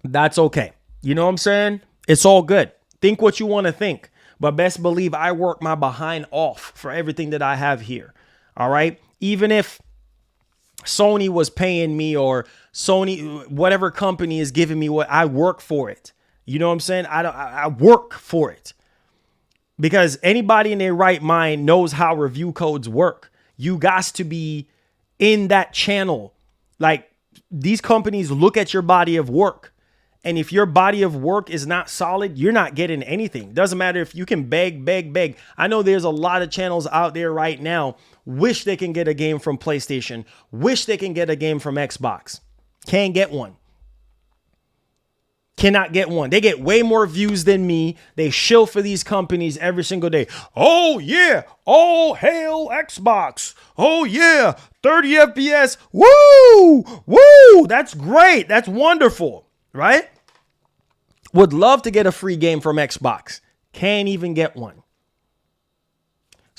That's okay. You know what I'm saying? It's all good. Think what you want to think. But best believe I work my behind off for everything that I have here. All right? Even if Sony was paying me or Sony, whatever company is giving me what, I work for it. You know what I'm saying? I work for it. Because anybody in their right mind knows how review codes work. You got to be in that channel. Like, these companies look at your body of work. And if your body of work is not solid, you're not getting anything. Doesn't matter if you can beg. I know there's a lot of channels out there right now. Wish they can get a game from PlayStation. Wish they can get a game from Xbox. Can't get one. Cannot get one. They get way more views than me. They shill for these companies every single day. Oh, yeah. Oh, hail Xbox. Oh, yeah. 30 FPS. Woo. Woo. That's great. That's wonderful. Right? Would love to get a free game from Xbox. Can't even get one.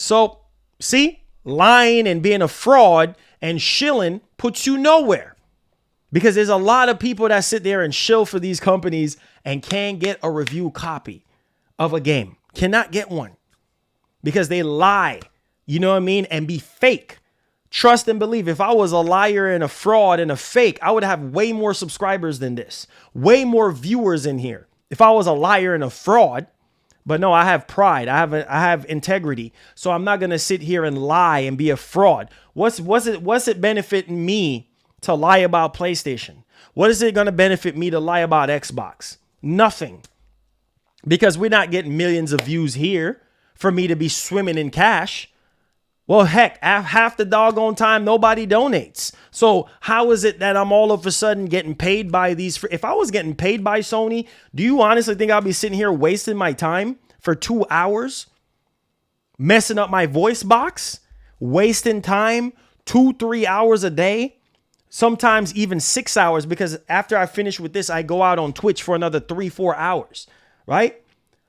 So, see, lying and being a fraud and shilling puts you nowhere. Because there's a lot of people that sit there and shill for these companies and can't get a review copy of a game. Cannot get one. Because they lie, you know what I mean? And be fake. Trust and believe. If I was a liar and a fraud and a fake, I would have way more subscribers than this. Way more viewers in here. If I was a liar and a fraud. But no, I have pride. I have integrity. So I'm not going to sit here and lie and be a fraud. What's it benefiting me to lie about PlayStation? What is it going to benefit me to lie about Xbox? Nothing. Because we're not getting millions of views here for me to be swimming in cash. Well, heck, half the doggone time, nobody donates. So how is it that I'm all of a sudden getting paid by these? If I was getting paid by Sony, do you honestly think I'll be sitting here wasting my time for 2 hours? Messing up my voice box? Wasting time 2-3 hours a day? Sometimes even 6 hours, because after I finish with this, I go out on Twitch for another 3-4 hours, right?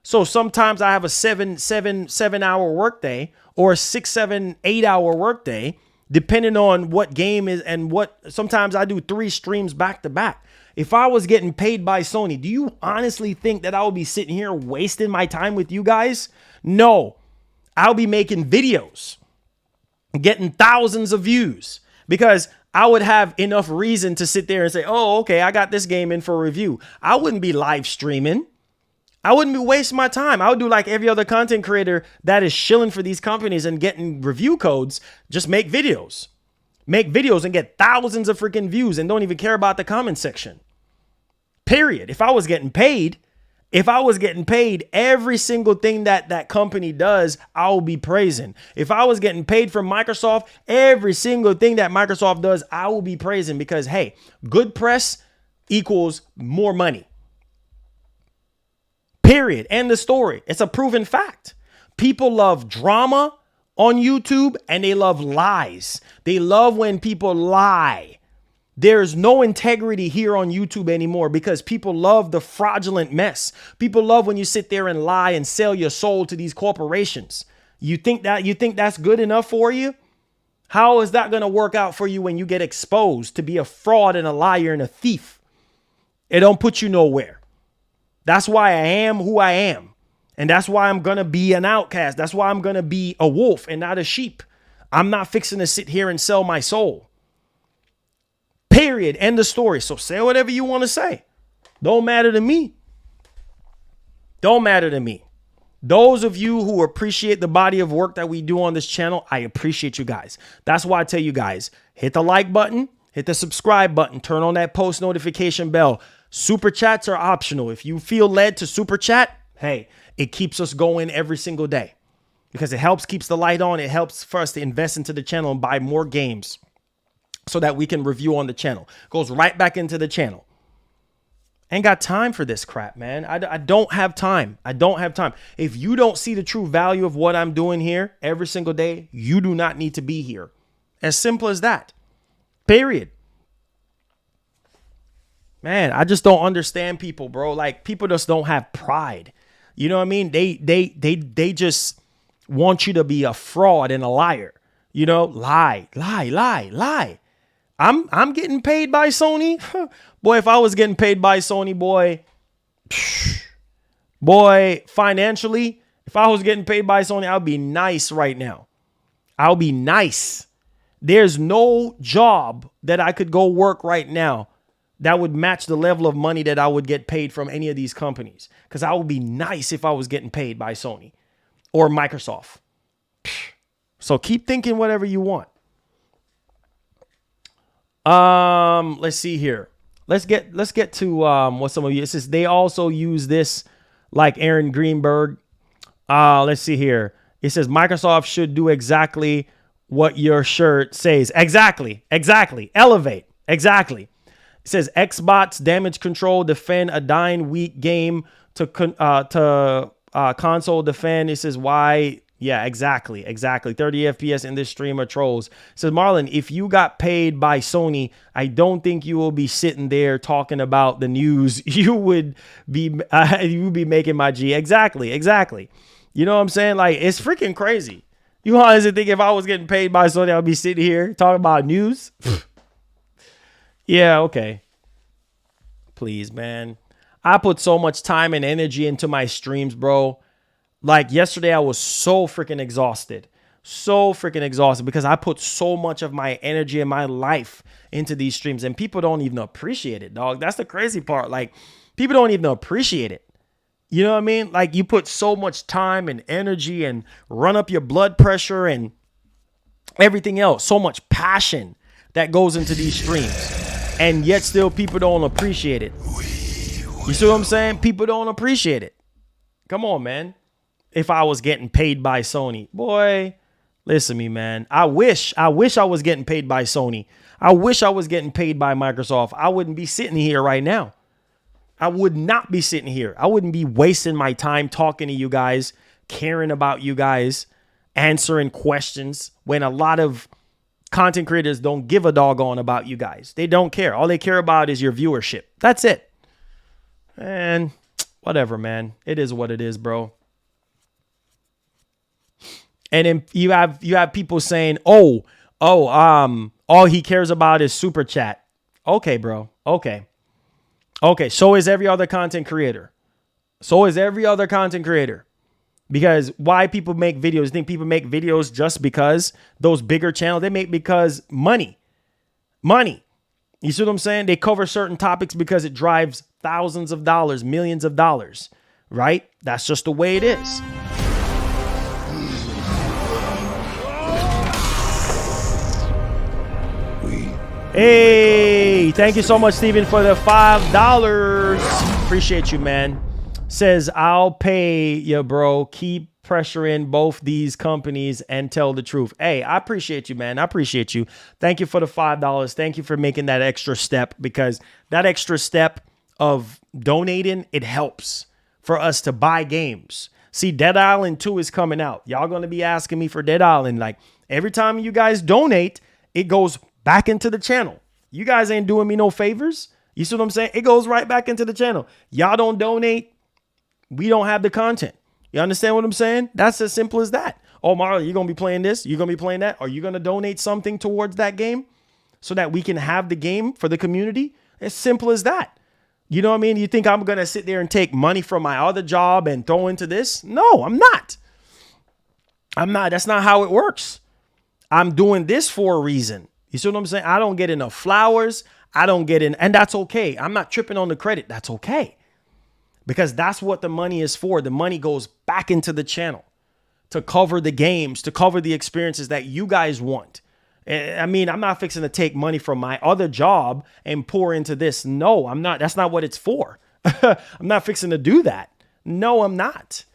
So sometimes I have a 7-hour workday or a 6-7-8 hour workday, depending on what game is and what. Sometimes I do 3 streams back to back. If I was getting paid by Sony, do you honestly think that I would be sitting here wasting my time with you guys? No, I'll be making videos, getting thousands of views, because I would have enough reason to sit there and say, oh, okay, I got this game in for review. I wouldn't be live streaming. I wouldn't be wasting my time. I would do like every other content creator that is shilling for these companies and getting review codes. Just make videos. Make videos and get thousands of freaking views and don't even care about the comment section. Period. If I was getting paid, every single thing that company does, I will be praising. If I was getting paid from Microsoft, every single thing that Microsoft does, I will be praising, because, hey, good press equals more money. Period. End the story. It's a proven fact. People love drama on YouTube and they love lies. They love when people lie. There's no integrity here on YouTube anymore because people love the fraudulent mess. People love when you sit there and lie and sell your soul to these corporations. You think that's good enough for you? How is that going to work out for you when you get exposed to be a fraud and a liar and a thief? It don't put you nowhere. That's why I am who I am. And that's why I'm going to be an outcast. That's why I'm going to be a wolf and not a sheep. I'm not fixing to sit here and sell my soul. Period. End of story. So say whatever you want to say. Don't matter to me. Don't matter to me. Those of you who appreciate the body of work that we do on this channel, I appreciate you guys. That's why I tell you guys, hit the like button, hit the subscribe button, turn on that post notification bell. Super chats are optional. If you feel led to super chat, hey, it keeps us going every single day because it helps, keeps the light on. It helps for us to invest into the channel and buy more games so that we can review on the channel. Goes right back into the channel. Ain't got time for this crap, man. I don't have time. I don't have time. If you don't see the true value of what I'm doing here every single day, you do not need to be here. As simple as that. Period. Man, I just don't understand people, bro. Like, people just don't have pride. You know what I mean? They just want you to be a fraud and a liar. You know, lie. I'm getting paid by Sony. Boy, if I was getting paid by Sony, boy, financially, if I was getting paid by Sony, I'll be nice right now. I'll be nice. There's no job that I could go work right now that would match the level of money that I would get paid from any of these companies. Because I would be nice if I was getting paid by Sony or Microsoft. So keep thinking whatever you want. Let's see here. Let's get to what some of you. It says they also use this like Aaron Greenberg. Let's see here. It says Microsoft should do exactly what your shirt says. Exactly. Elevate. Exactly. It says Xbox damage control defend a dying weak game to console defend. It says why. Yeah, exactly. 30 FPS in this stream are trolls. It says Marlon, if you got paid by Sony, I don't think you will be sitting there talking about the news. You would be making my G. Exactly. You know what I'm saying? Like, it's freaking crazy. You honestly think if I was getting paid by Sony, I would be sitting here talking about news? Yeah, okay. Please, man. I put so much time and energy into my streams, bro. Like yesterday, I was so freaking exhausted. So freaking exhausted because I put so much of my energy and my life into these streams, and people don't even appreciate it, dog. That's the crazy part. Like, people don't even appreciate it. You know what I mean? Like, you put so much time and energy and run up your blood pressure and everything else, so much passion that goes into these streams, and yet still people don't appreciate it. You see what I'm saying? People don't appreciate it. Come on, man. If I was getting paid by Sony, boy, listen to me, man. I wish I was getting paid by Sony. I wish I was getting paid by Microsoft. I wouldn't be sitting here right now. I would not be sitting here. I wouldn't be wasting my time talking to you guys, caring about you guys, answering questions when a lot of content creators don't give a doggone about you guys. They don't care. All they care about is your viewership. That's it. And whatever, man. It is what it is, bro. And then you have people saying, all he cares about is super chat. Okay, bro. Okay. So is every other content creator. Because why people make videos? You think people make videos just because those bigger channels? They make because money. You see what I'm saying? They cover certain topics because it drives thousands of dollars, millions of dollars, right? That's just the way it is. Hey, thank you so much, Steven, for the $5. Appreciate you, man. Says, I'll pay you, bro. Keep pressuring both these companies and tell the truth. Hey, I appreciate you, man. I appreciate you. Thank you for the $5. Thank you for making that extra step, because that extra step of donating, it helps for us to buy games. See, Dead Island 2 is coming out. Y'all going to be asking me for Dead Island. Like, every time you guys donate, it goes back into the channel. You guys ain't doing me no favors. You see what I'm saying? It goes right back into the channel. Y'all don't donate, we don't have the content. You understand what I'm saying? That's as simple as that. Oh, Marlon, you're going to be playing this? You're going to be playing that? Are you going to donate something towards that game so that we can have the game for the community? As simple as that. You know what I mean? You think I'm going to sit there and take money from my other job and throw into this? No, I'm not. That's not how it works. I'm doing this for a reason. You see what I'm saying? I don't get enough flowers. And that's okay. I'm not tripping on the credit. That's okay. Because that's what the money is for. The money goes back into the channel to cover the games, to cover the experiences that you guys want. I mean, I'm not fixing to take money from my other job and pour into this. No, I'm not. That's not what it's for. I'm not fixing to do that. No, I'm not.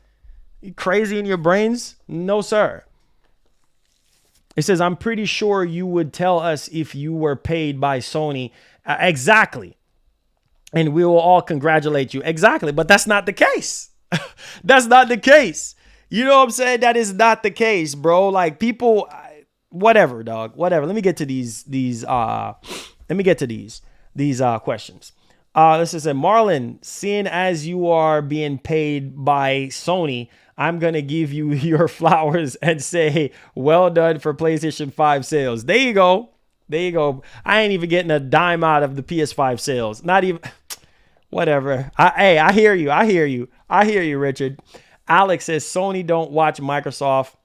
You crazy in your brains? No, sir. It says, I'm pretty sure you would tell us if you were paid by Sony. Exactly. And we will all congratulate you. Exactly. But that's not the case. That's not the case. You know what I'm saying? That is not the case, bro. Like, people, whatever, dog. Whatever. Let me get to these questions. This is a Marlon, seeing as you are being paid by Sony, I'm going to give you your flowers and say, well done for PlayStation 5 sales. There you go. There you go. I ain't even getting a dime out of the PS5 sales. Not even, whatever. I hear you. I hear you, Richard. Alex says, Sony don't watch Microsoft.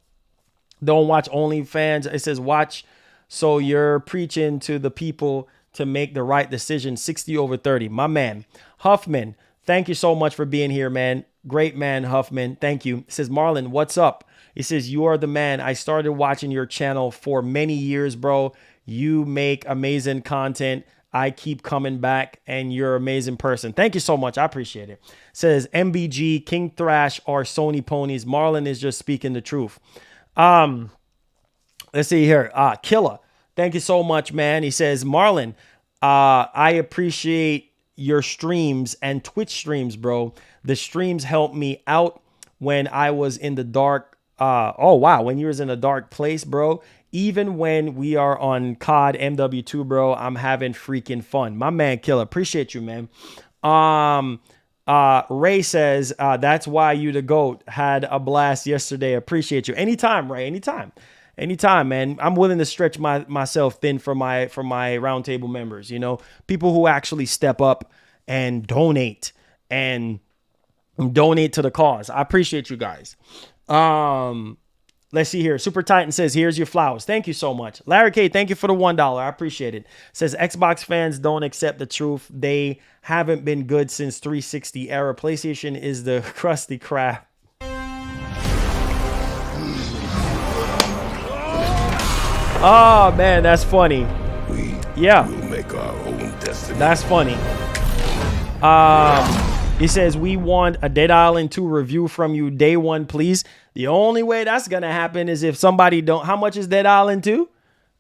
Don't watch OnlyFans. It says, watch. So you're preaching to the people to make the right decision. 60/30. My man. Huffman, thank you so much for being here, man. Great man, Huffman. Thank you. It says, Marlon, what's up? He says, you are the man. I started watching your channel for many years, bro. You make amazing content. I keep coming back, and you're an amazing person. Thank you so much. I appreciate it. It says, MBG, King Thrash are Sony ponies. Marlon is just speaking the truth. Let's see here. Killer, thank you so much, man. He says, Marlon, I appreciate your streams and Twitch streams, bro. The streams helped me out when I was in the dark. When you was in a dark place, bro. Even when we are on COD MW2, bro, I'm having freaking fun. My man, Killer, appreciate you, man. Ray says, that's why you the GOAT. Had a blast yesterday. Appreciate you. Anytime, Ray. Anytime, man. I'm willing to stretch myself thin for my roundtable members, you know, people who actually step up and donate to the cause. I appreciate you guys. Let's see here. Super Titan says, here's your flowers. Thank you so much. Larry K, thank you for the $1. I appreciate it. Says Xbox fans don't accept the truth. They haven't been good since 360 era. PlayStation is the crusty crap. Oh man, that's funny. We Yeah, will make our own destiny. that's funny. He says, we want a Dead Island 2 review from you day one, please. The only way that's going to happen is if somebody don't... How much is Dead Island 2?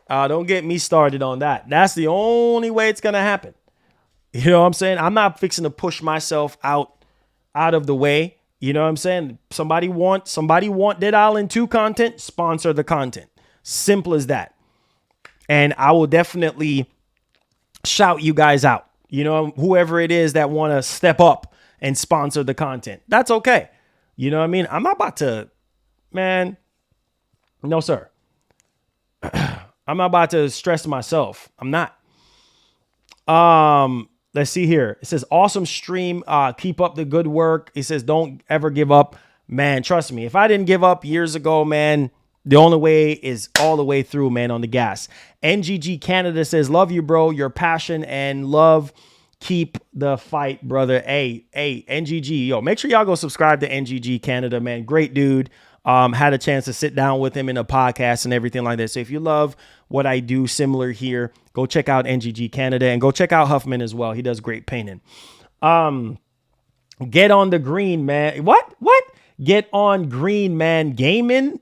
Don't get me started on that. That's the only way it's going to happen. You know what I'm saying? I'm not fixing to push myself out of the way. You know what I'm saying? Somebody want Dead Island 2 content, sponsor the content. Simple as that. And I will definitely shout you guys out. You know, whoever it is that want to step up and sponsor the content. That's okay. You know what I mean? I'm not about to, man. No, sir. I'm not about to stress myself. I'm not. Let's see here. It says, awesome stream. Keep up the good work. It says, don't ever give up. Man, trust me. If I didn't give up years ago, man, the only way is all the way through, man, on the gas. NGG Canada says, love you, bro. Your passion and love. Keep the fight, brother. Hey, NGG. Yo, make sure y'all go subscribe to NGG Canada, man. Great dude. Had a chance to sit down with him in a podcast and everything like that. So if you love what I do similar here, go check out NGG Canada and go check out Huffman as well. He does great painting. Get on the green, man. What? Get on Green Man Gaming?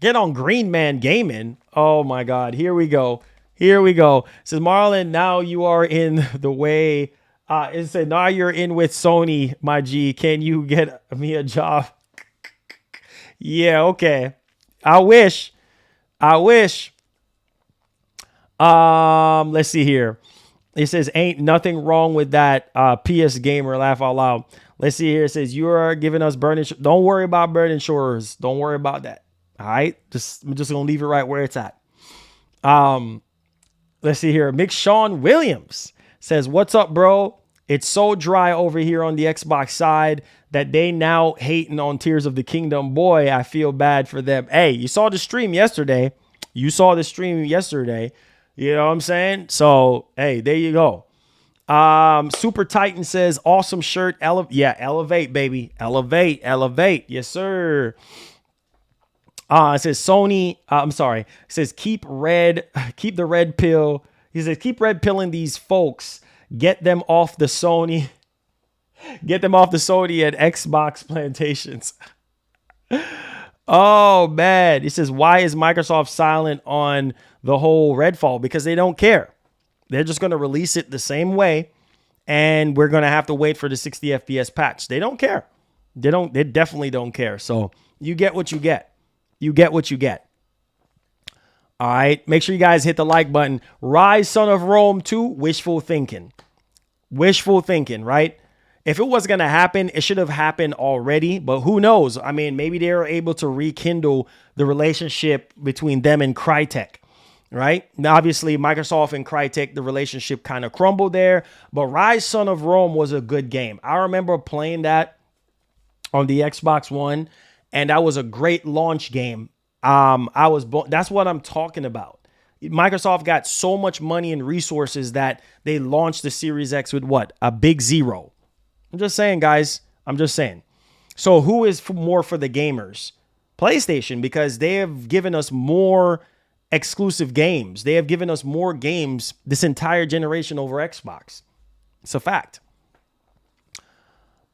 Get on Green Man Gaming. Oh my God. Here we go. It says, Marlon, now you are in the way. It said, now you're in with Sony, my G. Can you get me a job? Yeah, okay. I wish. Let's see here. It says, ain't nothing wrong with that. PS Gamer, laugh out loud. Let's see here. It says, you are giving us burning. Don't worry about burning shores. Don't worry about that. All right. I'm just going to leave it right where it's at. Let's see here. McShawn Williams says, what's up, bro? It's so dry over here on the Xbox side that they now hating on Tears of the Kingdom. Boy, I feel bad for them. Hey, you saw the stream yesterday. You know what I'm saying? So, hey, there you go. Super Titan says, awesome shirt. Elevate, baby. Elevate. Yes, sir. It says Sony. It says keep the red pill. He says keep red pilling these folks. Get them off the Sony. Get them off the Sony and Xbox plantations. Oh man. He says, why is Microsoft silent on the whole Redfall? Because they don't care. They're just going to release it the same way, and we're going to have to wait for the 60 FPS patch. They don't care. They definitely don't care. So you get what you get. All right. Make sure you guys hit the like button. Rise, Son of Rome 2, wishful thinking, right? If it was going to happen, it should have happened already, but who knows? I mean, maybe they were able to rekindle the relationship between them and Crytek, right? Now, obviously, Microsoft and Crytek, the relationship kind of crumbled there, but Rise, Son of Rome was a good game. I remember playing that on the Xbox One, and that was a great launch game. That's what I'm talking about. Microsoft got so much money and resources that they launched the Series X with what? A big zero. I'm just saying, guys. So who is more for the gamers? PlayStation, because they have given us more exclusive games. They have given us more games this entire generation over Xbox. It's a fact.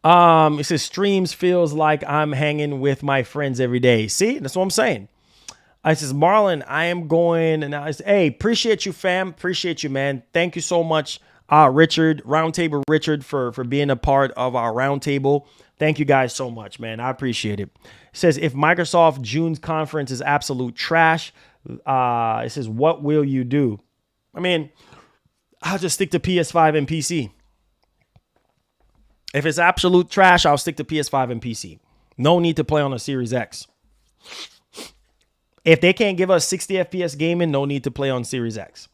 It says streams feels like I'm hanging with my friends every day. See, that's what I'm saying. I says, Marlon, I am going, and I say, hey, appreciate you, fam. Appreciate you, man. Thank you so much, Richard, Roundtable Richard, for being a part of our roundtable. Thank you guys so much, man. I appreciate it. It says, if Microsoft June's conference is absolute trash, it says, what will you do? I mean, I'll just stick to PS5 and PC. If it's absolute trash, I'll stick to PS5 and PC. No need to play on a Series X. If they can't give us 60 FPS gaming, no need to play on Series X.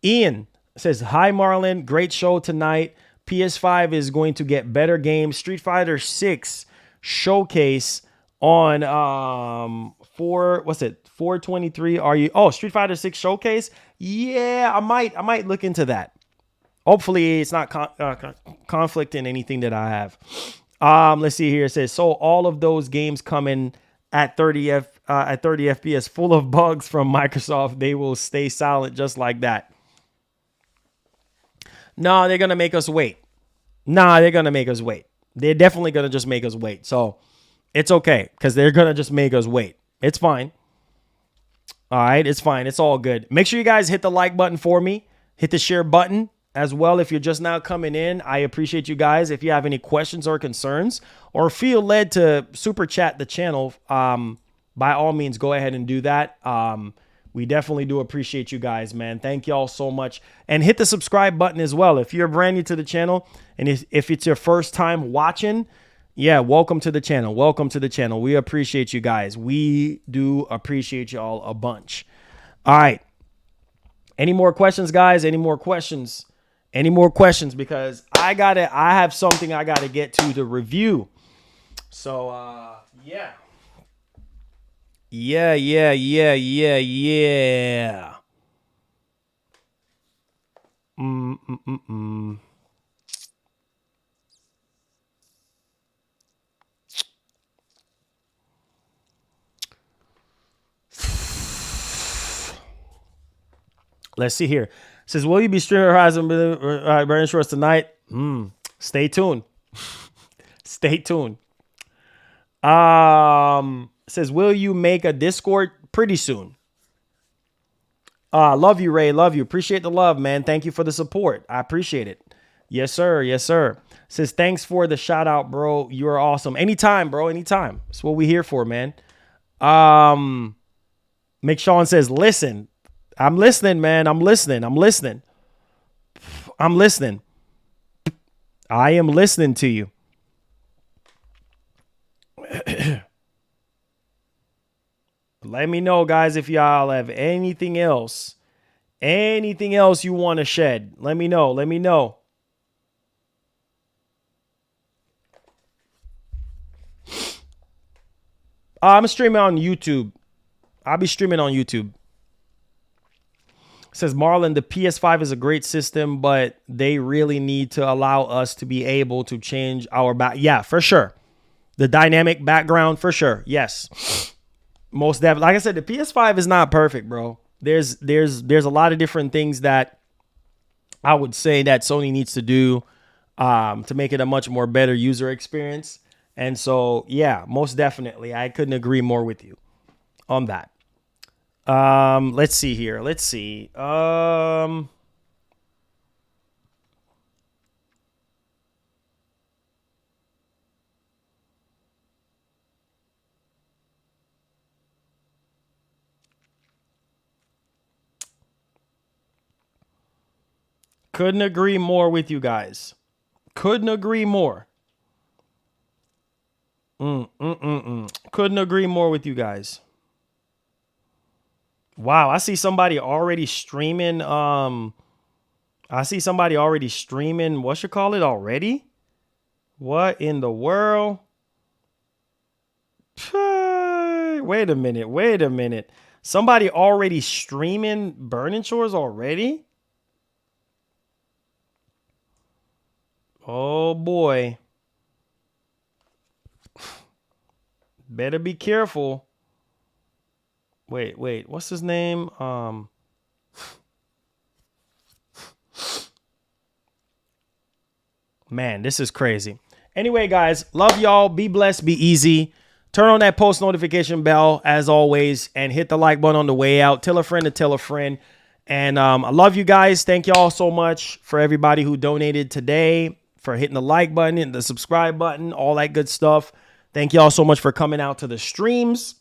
Ian says, hi, Marlon. Great show tonight. PS5 is going to get better games. Street Fighter 6 showcase on 423. Street Fighter 6 showcase? Yeah, I might look into that. Hopefully it's not conflicting anything that I have. Let's see here. It says, so all of those games coming at 30 FPS full of bugs from Microsoft, they will stay silent just like that. No, they're going to make us wait. They're definitely going to just make us wait. So it's okay because they're going to just make us wait. It's fine. All right, it's fine. It's all good. Make sure you guys hit the like button for me. Hit the share button as well. If you're just now coming in, I appreciate you guys. If you have any questions or concerns or feel led to super chat the channel, by all means, go ahead and do that. We definitely do appreciate you guys, man. Thank y'all so much. And hit the subscribe button as well. If you're brand new to the channel and if it's your first time watching, yeah, welcome to the channel. Welcome to the channel. We appreciate you guys. We do appreciate y'all a bunch. All right. Any more questions, guys? Any more questions? Any more questions? Because I have something I gotta get to review. So yeah. Yeah. Let's see here. It says, will you be streaming Horizon Burning Shores tonight? Stay tuned. Stay tuned. Says, will you make a Discord pretty soon? Love you, Ray. Love you. Appreciate the love, man. Thank you for the support. I appreciate it. Yes, sir. Yes, sir. Says, thanks for the shout out, bro. You are awesome. Anytime, bro. Anytime. That's what we're here for, man. McShawn says, listen. I'm listening, man. I'm listening. I am listening to you. Let me know, guys, if y'all have anything else you want to shed. Let me know. I'm streaming on YouTube. I'll be streaming on YouTube. Says, Marlon, the PS5 is a great system, but they really need to allow us to be able to change our back. Yeah, for sure. The dynamic background, for sure. Yes. Most definitely. Like I said, the PS5 is not perfect, bro. There's a lot of different things that I would say that Sony needs to do to make it a much more better user experience. And so, yeah, most definitely. I couldn't agree more with you on that. Let's see here. Let's see. Couldn't agree more with you guys. Couldn't agree more. Couldn't agree more with you guys. Wow, I see somebody already streaming. What you call it already? What in the world? Wait a minute. Somebody already streaming Burning Shores already? Oh boy. Better be careful. Wait, what's his name? Man, this is crazy. Anyway, guys, love y'all. Be blessed, be easy. Turn on that post notification bell as always and hit the like button on the way out. Tell a friend to tell a friend. And I love you guys. Thank y'all so much for everybody who donated today, for hitting the like button and the subscribe button, all that good stuff. Thank y'all so much for coming out to the streams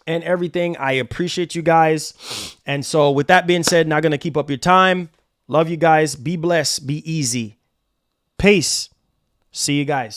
and everything. I appreciate you guys. And so with that being said, not going to keep up your time. Love you guys. Be blessed. Be easy. Peace. See you guys.